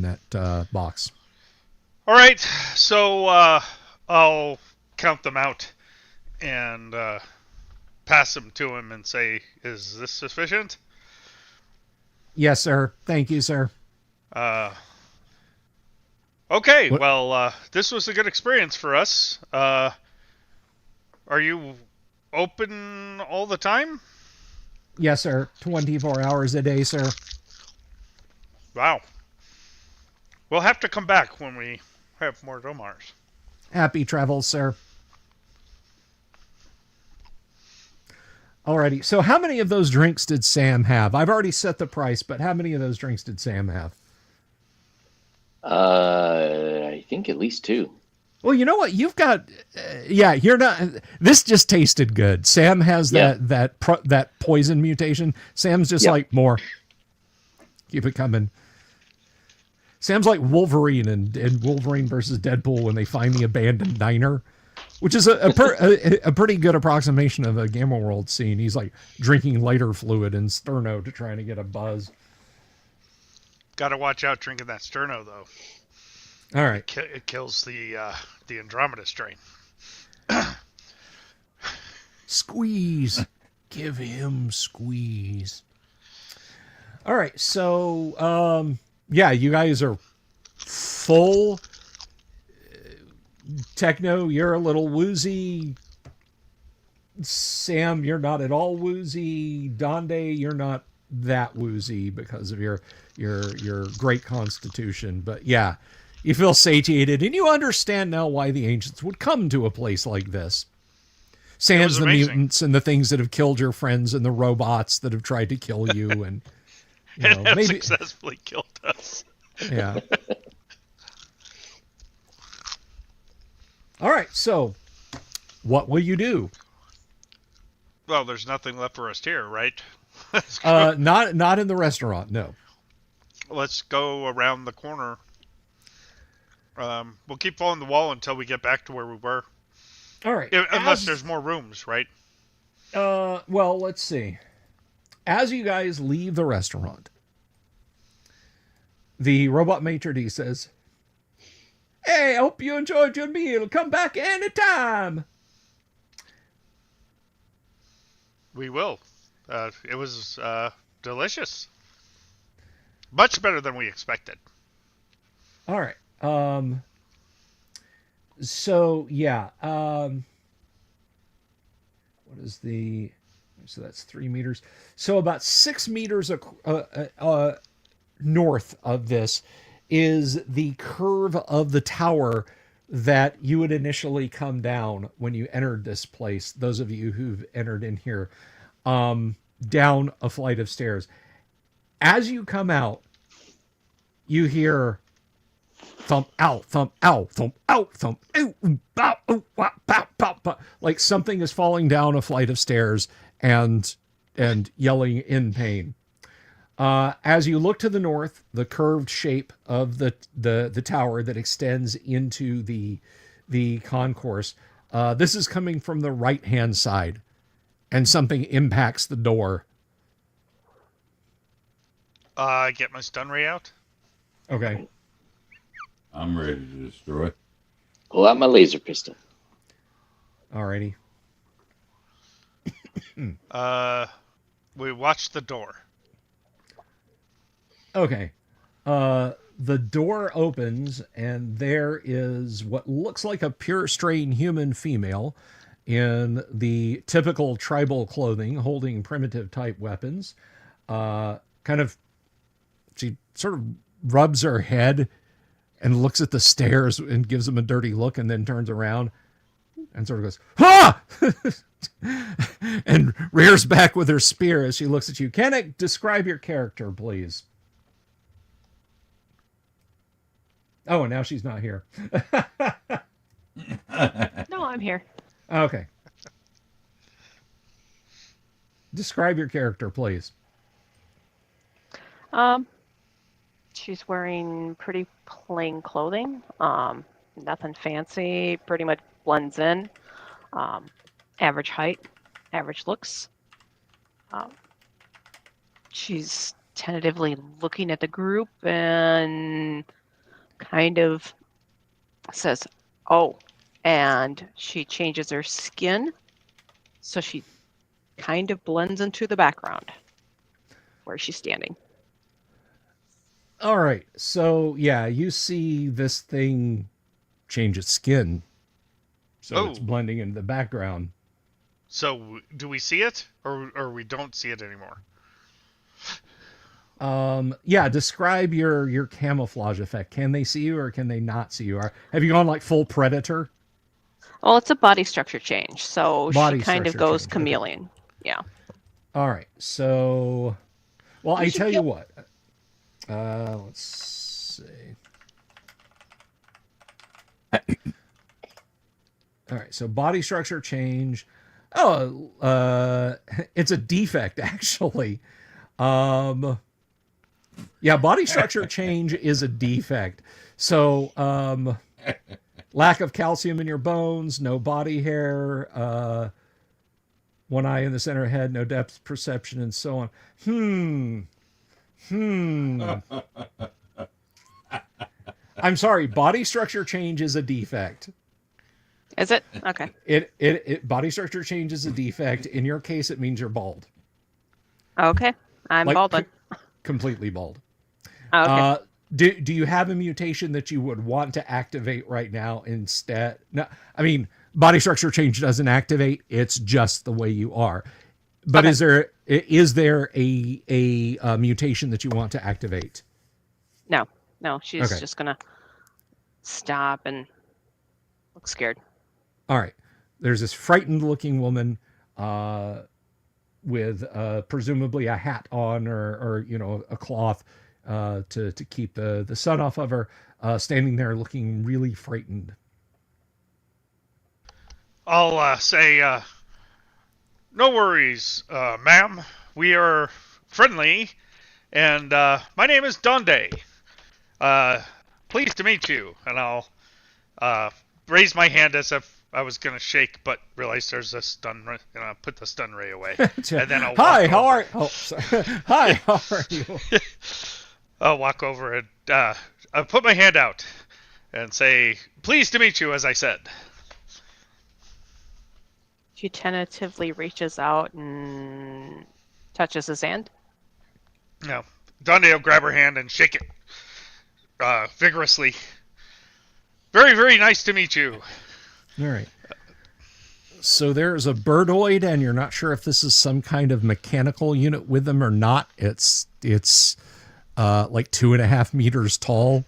that box. All right. So I'll count them out and pass them to him and say, "Is this sufficient?" Yes, sir. Thank you, sir. Okay. What? Well, this was a good experience for us. Are you open all the time? Yes, sir. 24 hours a day, sir. Wow. We'll have to come back when we have more Domars. Happy travels, sir. Alrighty. So how many of those drinks did Sam have? I've already set the price, but how many of those drinks did Sam have? I think at least 2. Well, you know what? You've got, you're not, this just tasted good. Sam has that poison mutation. Sam's just like, more. Keep it coming. Sam's like Wolverine in Wolverine versus Deadpool when they find the abandoned diner, which is a pretty good approximation of a Gamma World scene. He's like drinking lighter fluid and Sterno to try to get a buzz. Got to watch out drinking that Sterno, though. All right. It kills the Andromeda strain. Squeeze. Give him squeeze. All right. So, you guys are full. Techno, you're a little woozy. Sam, you're not at all woozy. Donde, you're not that woozy because of your great constitution. But yeah, you feel satiated, and you understand now why the ancients would come to a place like this. Sans the mutants and the things that have killed your friends and the robots that have tried to kill you, and and have successfully killed us. Yeah. All right. So, what will you do? Well, there's nothing left for us here, right? Not in the restaurant. No. Let's go around the corner. We'll keep following the wall until we get back to where we were. All right. Unless there's more rooms, right? Well, let's see. As you guys leave the restaurant, the robot maitre d' says, "Hey, I hope you enjoyed your meal. Come back anytime." We will. It was delicious. Much better than we expected. All right. So yeah. What is the? So that's 3 meters. So about 6 meters north of this is the curve of the tower that you would initially come down when you entered this place. Those of you who've entered in here, down a flight of stairs. As you come out, you hear thump out, thump out, thump out, thump out, bow, bow, bow, bow, bow, like something is falling down a flight of stairs and yelling in pain. As you look to the north, the curved shape of the tower that extends into the concourse, this is coming from the right hand side, and something impacts the door. Get my stun ray out. Okay. I'm ready to destroy. Pull out my laser pistol. Alrighty. We watched the door. Okay. The door opens, and there is what looks like a pure strain human female in the typical tribal clothing, holding primitive type weapons. She sort of rubs her head and looks at the stairs and gives them a dirty look, and then turns around and sort of goes, "Ha!" and rears back with her spear as she looks at you. Can I describe your character, please? Oh, and now she's not here. No, I'm here. Okay. Describe your character, please. She's wearing pretty plain clothing. Nothing fancy. Pretty much blends in. Average height, average looks. She's tentatively looking at the group and kind of says, "Oh," and she changes her skin, so she kind of blends into the background where she's standing. All right. So, yeah, you see this thing change its skin. So it's blending into the background. So do we see it, or we don't see it anymore? Yeah, describe your camouflage effect. Can they see you or can they not see you? Have you gone like full predator? Well, it's a body structure change, so Body she kind of structure goes change, okay. chameleon. Yeah. All right. So, well, I should tell you kill- what. Let's see. All right. So body structure change. Oh, it's a defect actually. Yeah, body structure change is a defect. So, lack of calcium in your bones, no body hair, one eye in the center of the head, no depth perception, and so on. I'm sorry, body structure change is a defect. Is it? Okay. It body structure change is a defect. In your case, it means you're bald. Okay. I'm Like, baldwin. Completely bald. Okay. Do you have a mutation that you would want to activate right now instead? No, I mean, body structure change doesn't activate. It's just the way you are. But Okay. is there a mutation that you want to activate? No, she's Okay. just gonna stop and look scared. All right. There's this frightened looking woman with presumably a hat on or a cloth to keep the sun off of her, standing there looking really frightened. I'll say, no worries, ma'am. We are friendly, and my name is Donde. Pleased to meet you. And I'll raise my hand as if I was gonna shake, but realized there's a stun ray, and I put the stun ray away. Yeah. And then I'll Hi, walk how over. are you? Oh, sorry. Hi, how are you? I'll walk over and I'll put my hand out and say, "Pleased to meet you," as I said. She tentatively reaches out and touches his hand. No, Dundee will grab her hand and shake it vigorously. Very, very nice to meet you. All right. So there's a birdoid, and you're not sure if this is some kind of mechanical unit with them or not. It's like 2.5 meters tall,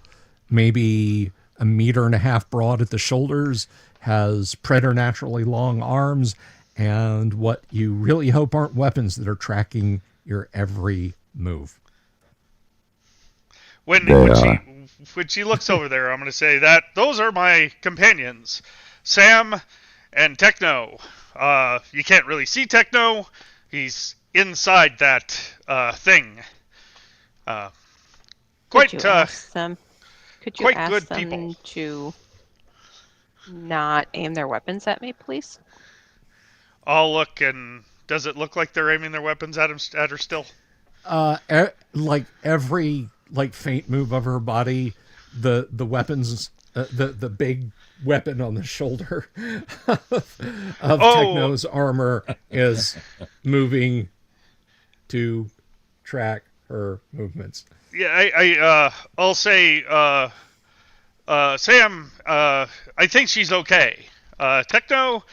maybe 1.5 meters broad at the shoulders, has preternaturally long arms, and what you really hope aren't weapons that are tracking your every move. When she looks over there, I'm going to say that those are my companions, Sam and Techno. You can't really see Techno. He's inside that thing. Could you ask them quite good them people. to not aim their weapons at me, please? I'll look, and does it look like they're aiming their weapons at her still? Like every faint move of her body, the weapons, the big weapon on the shoulder of Techno's armor is moving to track her movements. Yeah, I'll say, Sam, I think she's okay. Techno,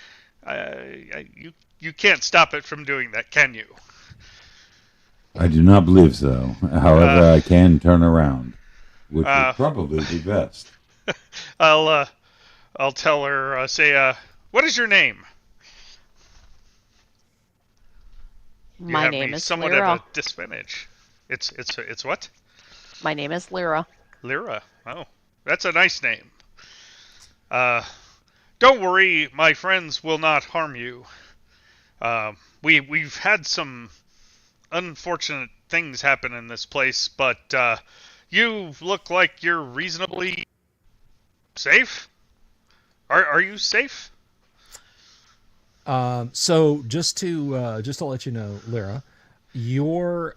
you can't stop it from doing that, can you? I do not believe so. However, I can turn around, which would probably be best. I'll tell her, say, what is your name? My name is somewhat Lyra. of a disadvantage. It's what? My name is Lyra. Lyra. Oh, that's a nice name. Don't worry, my friends will not harm you. We've had some unfortunate things happen in this place, but you look like you're reasonably safe. Are you safe? So just to let you know, Lyra, your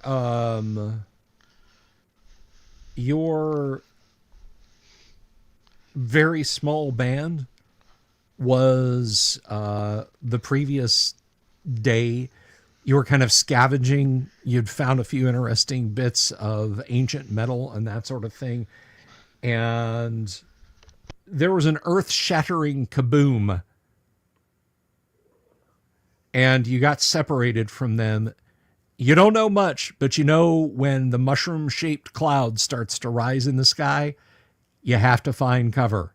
very small band was the previous day. You were kind of scavenging. You'd found a few interesting bits of ancient metal and that sort of thing. And there was an earth-shattering kaboom. And you got separated from them. You don't know much, but you know when the mushroom-shaped cloud starts to rise in the sky, you have to find cover.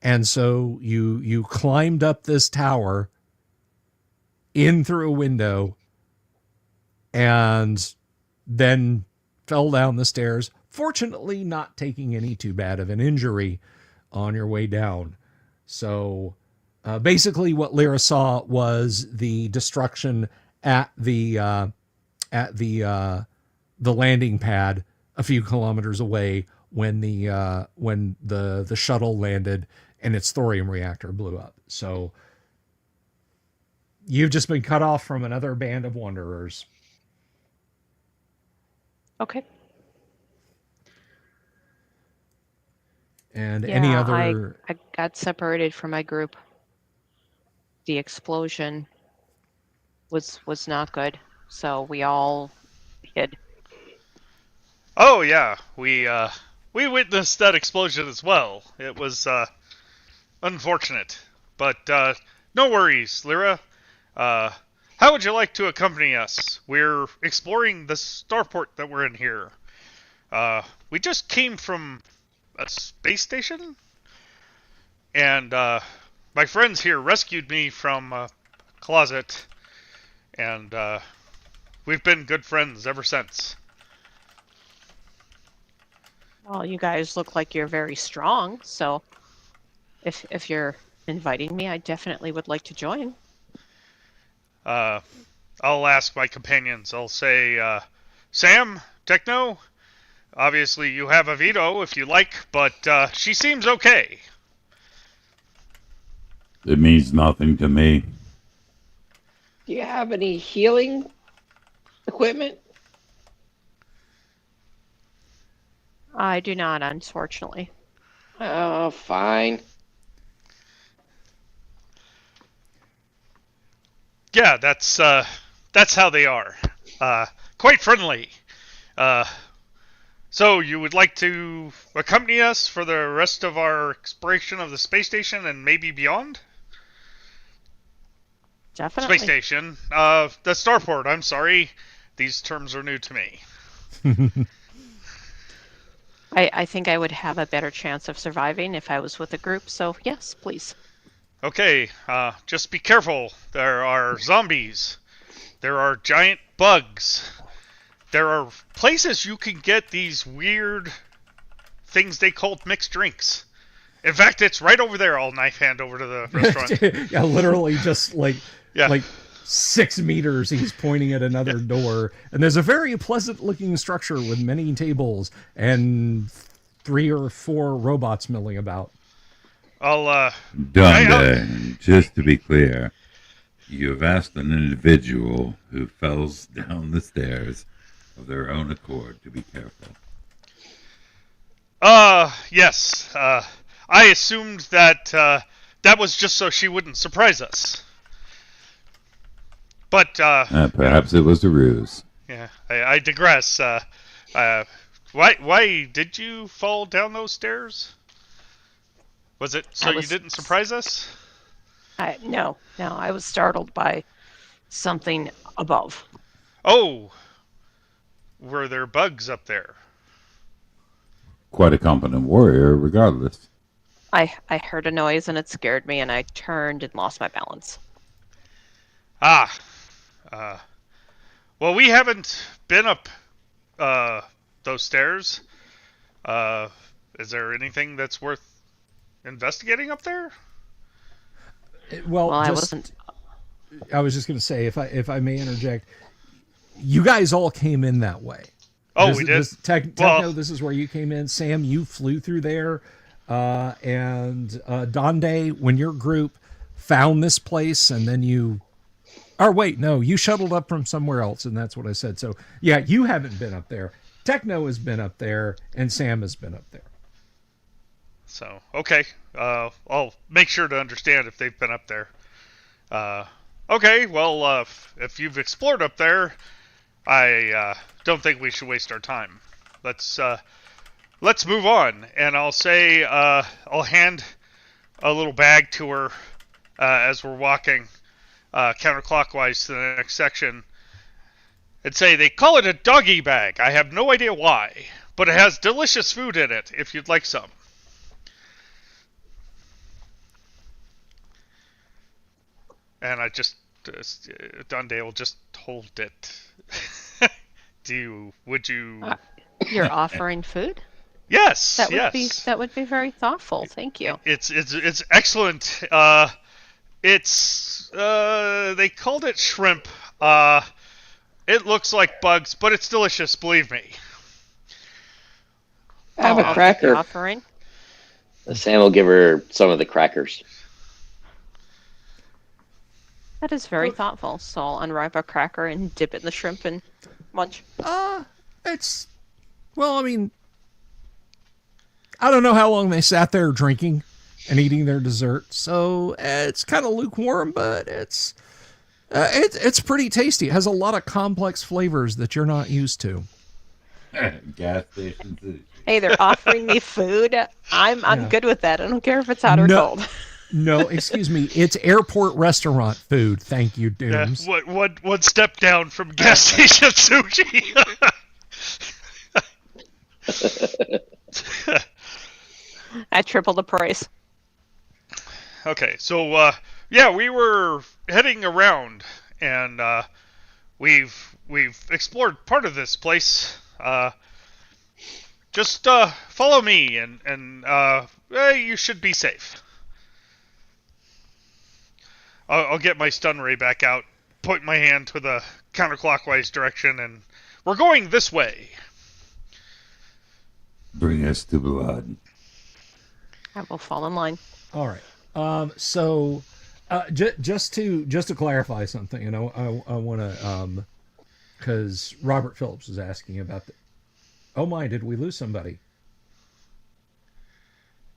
And so you climbed up this tower in through a window and then fell down the stairs, fortunately not taking any too bad of an injury on your way down. So basically what Lyra saw was the destruction at the landing pad a few kilometers away when the shuttle landed and its thorium reactor blew up. So you've just been cut off from another band of wanderers. Okay. And Yeah, any other... I got separated from my group. The explosion was not good, so we all hid. Oh yeah, we witnessed that explosion as well. It was unfortunate, but no worries, Lyra. How would you like to accompany us? We're exploring the starport that we're in here. We just came from a space station, and my friends here rescued me from a closet, and we've been good friends ever since. Well, you guys look like you're very strong, so if you're inviting me, I definitely would like to join. I'll ask my companions. I'll say, Sam, Techno, obviously you have a veto if you like, but she seems okay. It means nothing to me. Do you have any healing equipment? I do not, unfortunately. Oh, fine. Yeah, that's how they are. Quite friendly. So you would like to accompany us for the rest of our exploration of the space station and maybe beyond? Definitely. Space station. The starport. I'm sorry. These terms are new to me. I think I would have a better chance of surviving if I was with a group, so yes, please. Okay, just be careful. There are zombies. There are giant bugs. There are places you can get these weird things they call mixed drinks. In fact, it's right over there. I'll knife hand over to the restaurant. Yeah, literally just Yeah. like 6 meters. He's pointing at another door, and there's a very pleasant-looking structure with many tables and 3 or 4 robots milling about. I'll Dundee, just to be clear, you have asked an individual who falls down the stairs of their own accord to be careful. Yes. I assumed that that was just so she wouldn't surprise us. But Perhaps it was a ruse. yeah, I digress. Why did you fall down those stairs? Was it so you didn't surprise us? No, I was startled by something above. Oh, were there bugs up there? Quite a competent warrior, regardless. I heard a noise and it scared me, and I turned and lost my balance. Ah, well, we haven't been up those stairs. Is there anything that's worth investigating up there? Well, I wasn't. I was just going to say, if I may interject, you guys all came in that way. Oh, we did? Techno, this is where you came in. Sam, you flew through there. And Donde, when your group found this place, and then you... Or wait, no, you shuttled up from somewhere else, and that's what I said. So, yeah, you haven't been up there. Techno has been up there, and Sam has been up there. So, okay. I'll make sure to understand if they've been up there. Okay, well, if you've explored up there, I don't think we should waste our time. Let's move on. And I'll say, I'll hand a little bag to her as we're walking counterclockwise to the next section. And say, they call it a doggy bag. I have no idea why, but it has delicious food in it if you'd like some. And I just, Dundee will just hold it. Would you? You're offering food? Yes. That would be very thoughtful. Thank you. It's excellent. They called it shrimp. It looks like bugs, but it's delicious. Believe me. I have a cracker. Offering. Sam will give her some of the crackers. That is very thoughtful. So I'll unwrap a cracker and dip it in the shrimp and munch. It's... Well, I mean... I don't know how long they sat there drinking and eating their dessert, so it's kind of lukewarm, but it's pretty tasty. It has a lot of complex flavors that you're not used to. Gas station sushi. Hey, they're offering me food. I'm good with that. I don't care if it's hot or cold. No, excuse me. It's airport restaurant food. Thank you, Dooms. Yeah, one step down from gas station sushi. I triple the price. Okay, so yeah, we were heading around, and we've explored part of this place. Just follow me, and you should be safe. I'll get my stun ray back out, point my hand to the counterclockwise direction, and we're going this way. Bring us to blood. I will fall in line. All right. So, just to clarify something, and I want to, because Robert Phillips was asking about the. Oh my! Did we lose somebody?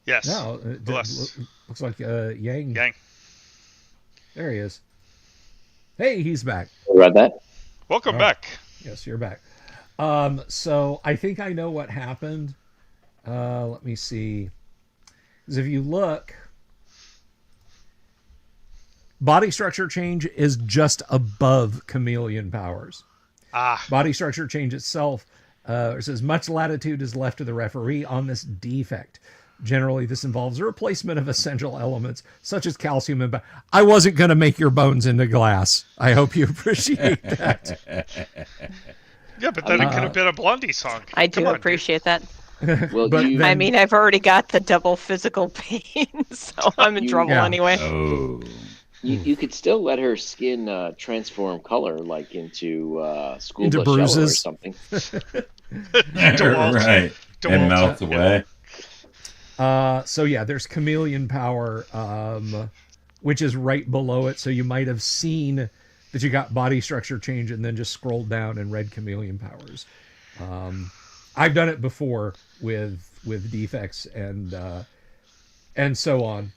Yes. No. Looks like Yang. Yang. There he is. Hey, he's back. Read that? Welcome Oh. back. Yes, you're back. So I think I know what happened. Let me see. Because if you look, body structure change is just above chameleon powers. Ah. Body structure change itself, it says much latitude is left to the referee on this defect. Generally, this involves a replacement of essential elements such as calcium and. I wasn't going to make your bones into glass. I hope you appreciate that. Yeah, but then it could have been a Blondie song. I Come do on, appreciate that. Well, But you, then- I mean, I've already got the double physical pain, so I'm in trouble Yeah. anyway. Oh. you could still let her skin transform color, like into school Into bus yellow or bruises. something. DeWalt. Right. DeWalt. And melts away. So yeah, there's chameleon power, which is right below it. So you might have seen that you got body structure change and then just scrolled down and read chameleon powers. I've done it before with defects and so on.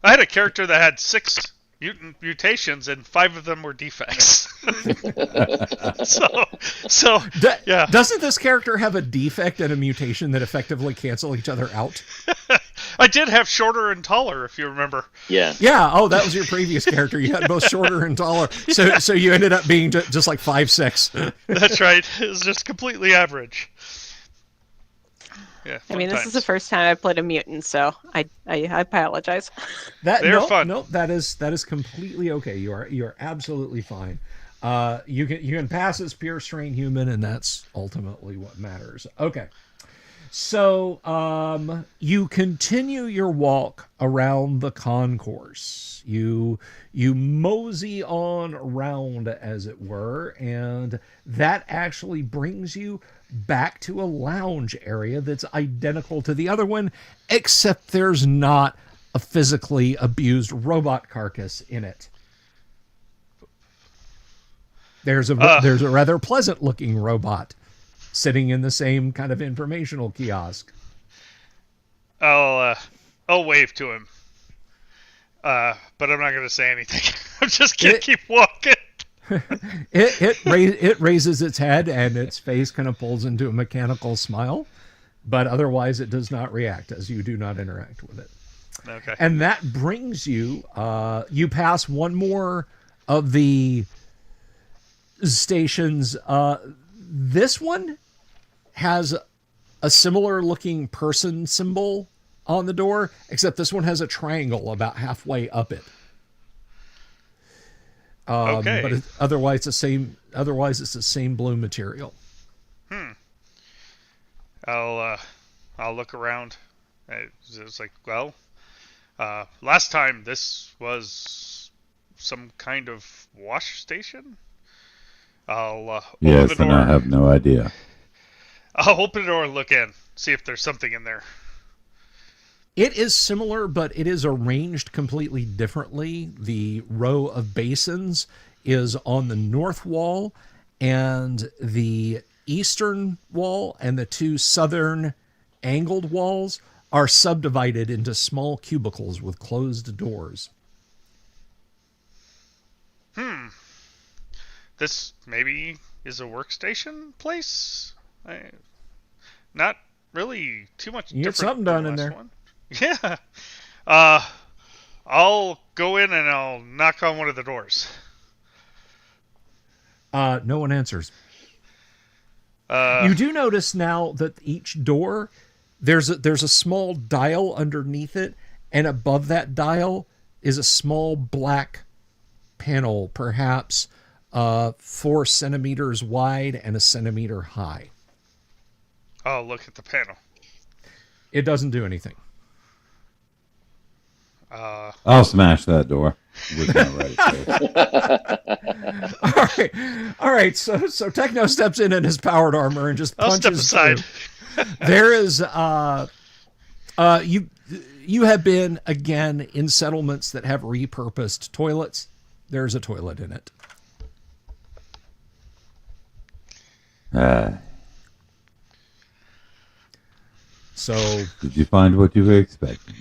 I had a character that had 6 mutant mutations, and 5 of them were defects. so yeah. Doesn't this character have a defect and a mutation that effectively cancel each other out? I did have shorter and taller, if you remember. Yeah. Yeah. Oh, that was your previous character. You had both shorter and taller. So you ended up being just like 5'6". That's right. It was just completely average. Yeah. I mean, this is the times. first time I've played a mutant, so I apologize. They're fun. No, that is completely okay. You are absolutely fine. You can pass as pure strain human, and that's ultimately what matters. Okay. So you continue your walk around the concourse. You mosey on around, as it were, and that actually brings you back to a lounge area that's identical to the other one, except there's not a physically abused robot carcass in it. There's a rather pleasant looking robot sitting in the same kind of informational kiosk. I'll wave to him. But I'm not going to say anything. I'm just going to keep walking. It raises its head and its face kind of pulls into a mechanical smile, but otherwise it does not react as you do not interact with it. Okay. And that brings you, you pass one more of the stations. This one has a similar looking person symbol on the door, except this one has a triangle about halfway up it. Okay. But otherwise it's the same blue material. I'll look around. It's like, well, last time this was some kind of wash station. I'll open Yes, the and door. I have no idea. I'll open the door and look in, see if there's something in there. It is similar, but it is arranged completely differently. The row of basins is on the north wall, and the eastern wall and the 2 southern angled walls are subdivided into small cubicles with closed doors. This maybe is a workstation place? Not really too much You get different something than done the in last there. one. Yeah. I'll go in and I'll knock on one of the doors. No one answers. Uh, You do notice now that each door, there's a small dial underneath it, and above that dial is a small black panel, perhaps 4 centimeters wide and a centimeter high. I'll look at the panel. It doesn't do anything. I'll smash that door with my right fist. All right. So Techno steps in his powered armor and just I'll punches step aside. through. There is you have been again in settlements that have repurposed toilets, there's a toilet in it. So Did you find what you were expecting?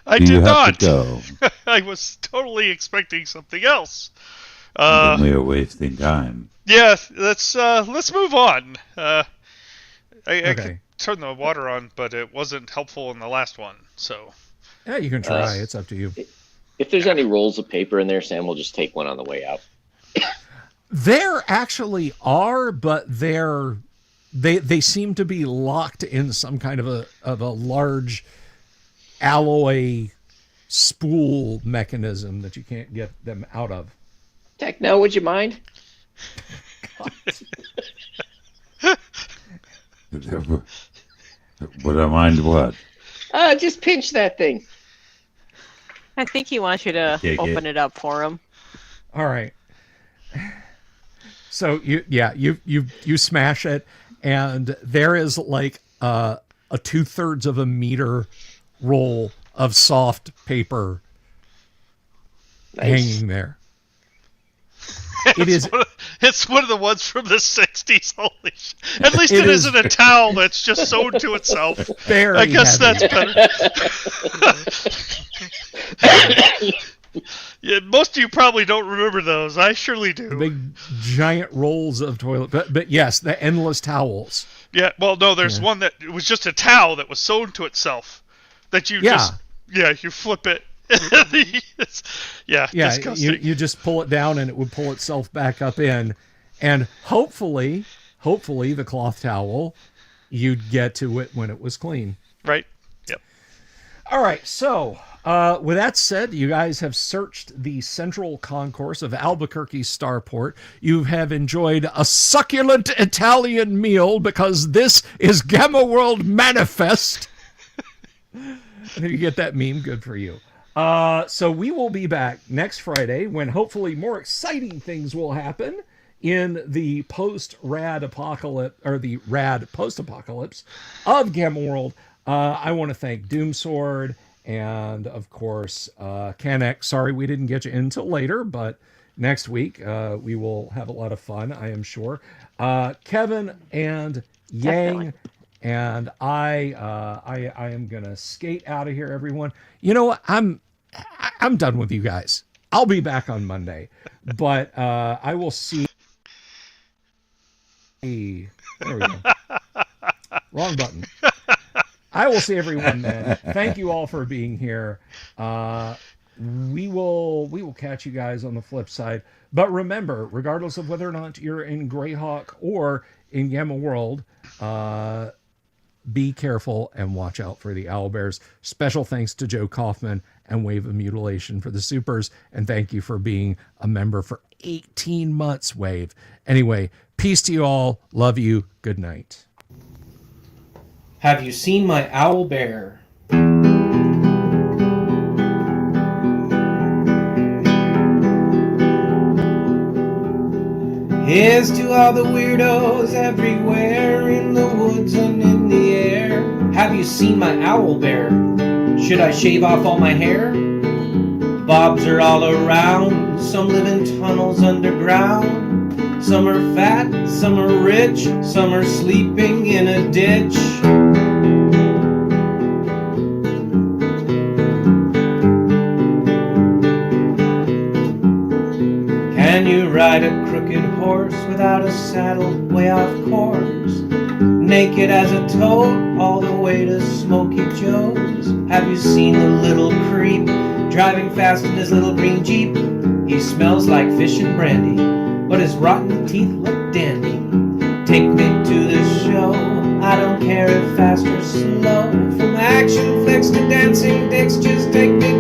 I Do did you have not. to go? I was totally expecting something else. Then we are wasting time. Yeah, let's move on. I Okay. could turn the water on, but it wasn't helpful in the last one. So yeah, you can try. It's up to you. If there's any rolls of paper in there, Sam will just take one on the way out. There actually are, but they seem to be locked in some kind of a large alloy spool mechanism that you can't get them out of. Techno, would you mind? Would I mind what? Just pinch that thing. I think he wants you to Take open it up for him. All right. So you smash it, and there is like a 2/3 of a meter roll of soft paper hanging there. it's one of the ones from the 60s. Holy shit. At least It it is- isn't a towel that's just sewn to itself. Very I guess heavy. that's better. Yeah, most of you probably don't remember those. I surely do. Big giant rolls of toilet, but yes, the endless towels. Yeah, well, no, there's one that it was just a towel that was sewn to itself. That you you flip it. Yeah, disgusting. you just pull it down and it would pull itself back up in, and hopefully the cloth towel, you'd get to it when it was clean. Right. Yep. All right, so with that said, you guys have searched the central concourse of Albuquerque's starport. You have enjoyed a succulent Italian meal because this is Gamma World Manifest. And if you get that meme, good for you. So we will be back next Friday when hopefully more exciting things will happen in the post-rad apocalypse, or the rad post-apocalypse of Gamma World. I want to thank Doomsword and, of course, Canek. Sorry we didn't get you in until later, but next week we will have a lot of fun, I am sure. Kevin and Yang. Definitely. And I am gonna skate out of here, everyone. You know what? I'm done with you guys. I'll be back on Monday, but I will see. There we go. Wrong button. I will see everyone then. Thank you all for being here. We will catch you guys on the flip side. But remember, regardless of whether or not you're in Greyhawk or in Gamma World, be careful and watch out for the owlbears. Special thanks to Joe Kaufman and Wave of Mutilation for the supers. And thank you for being a member for 18 months, Wave. Anyway, peace to you all. Love you. Good night. Have you seen my owl bear? Here's to all the weirdos everywhere in the woods and in the air. Have you seen my owl bear? Should I shave off all my hair? Bobs are all around. Some live in tunnels underground. Some are fat, some are rich, some are sleeping in a ditch. Can you ride a crooked horse without a saddle way off course? Naked as a toad all the way to Smoky Joe's. Have you seen the little creep driving fast in his little green Jeep? He smells like fish and brandy, but his rotten teeth look dandy. Take me to the show, I don't care if fast or slow. From action flicks to dancing dicks, just take me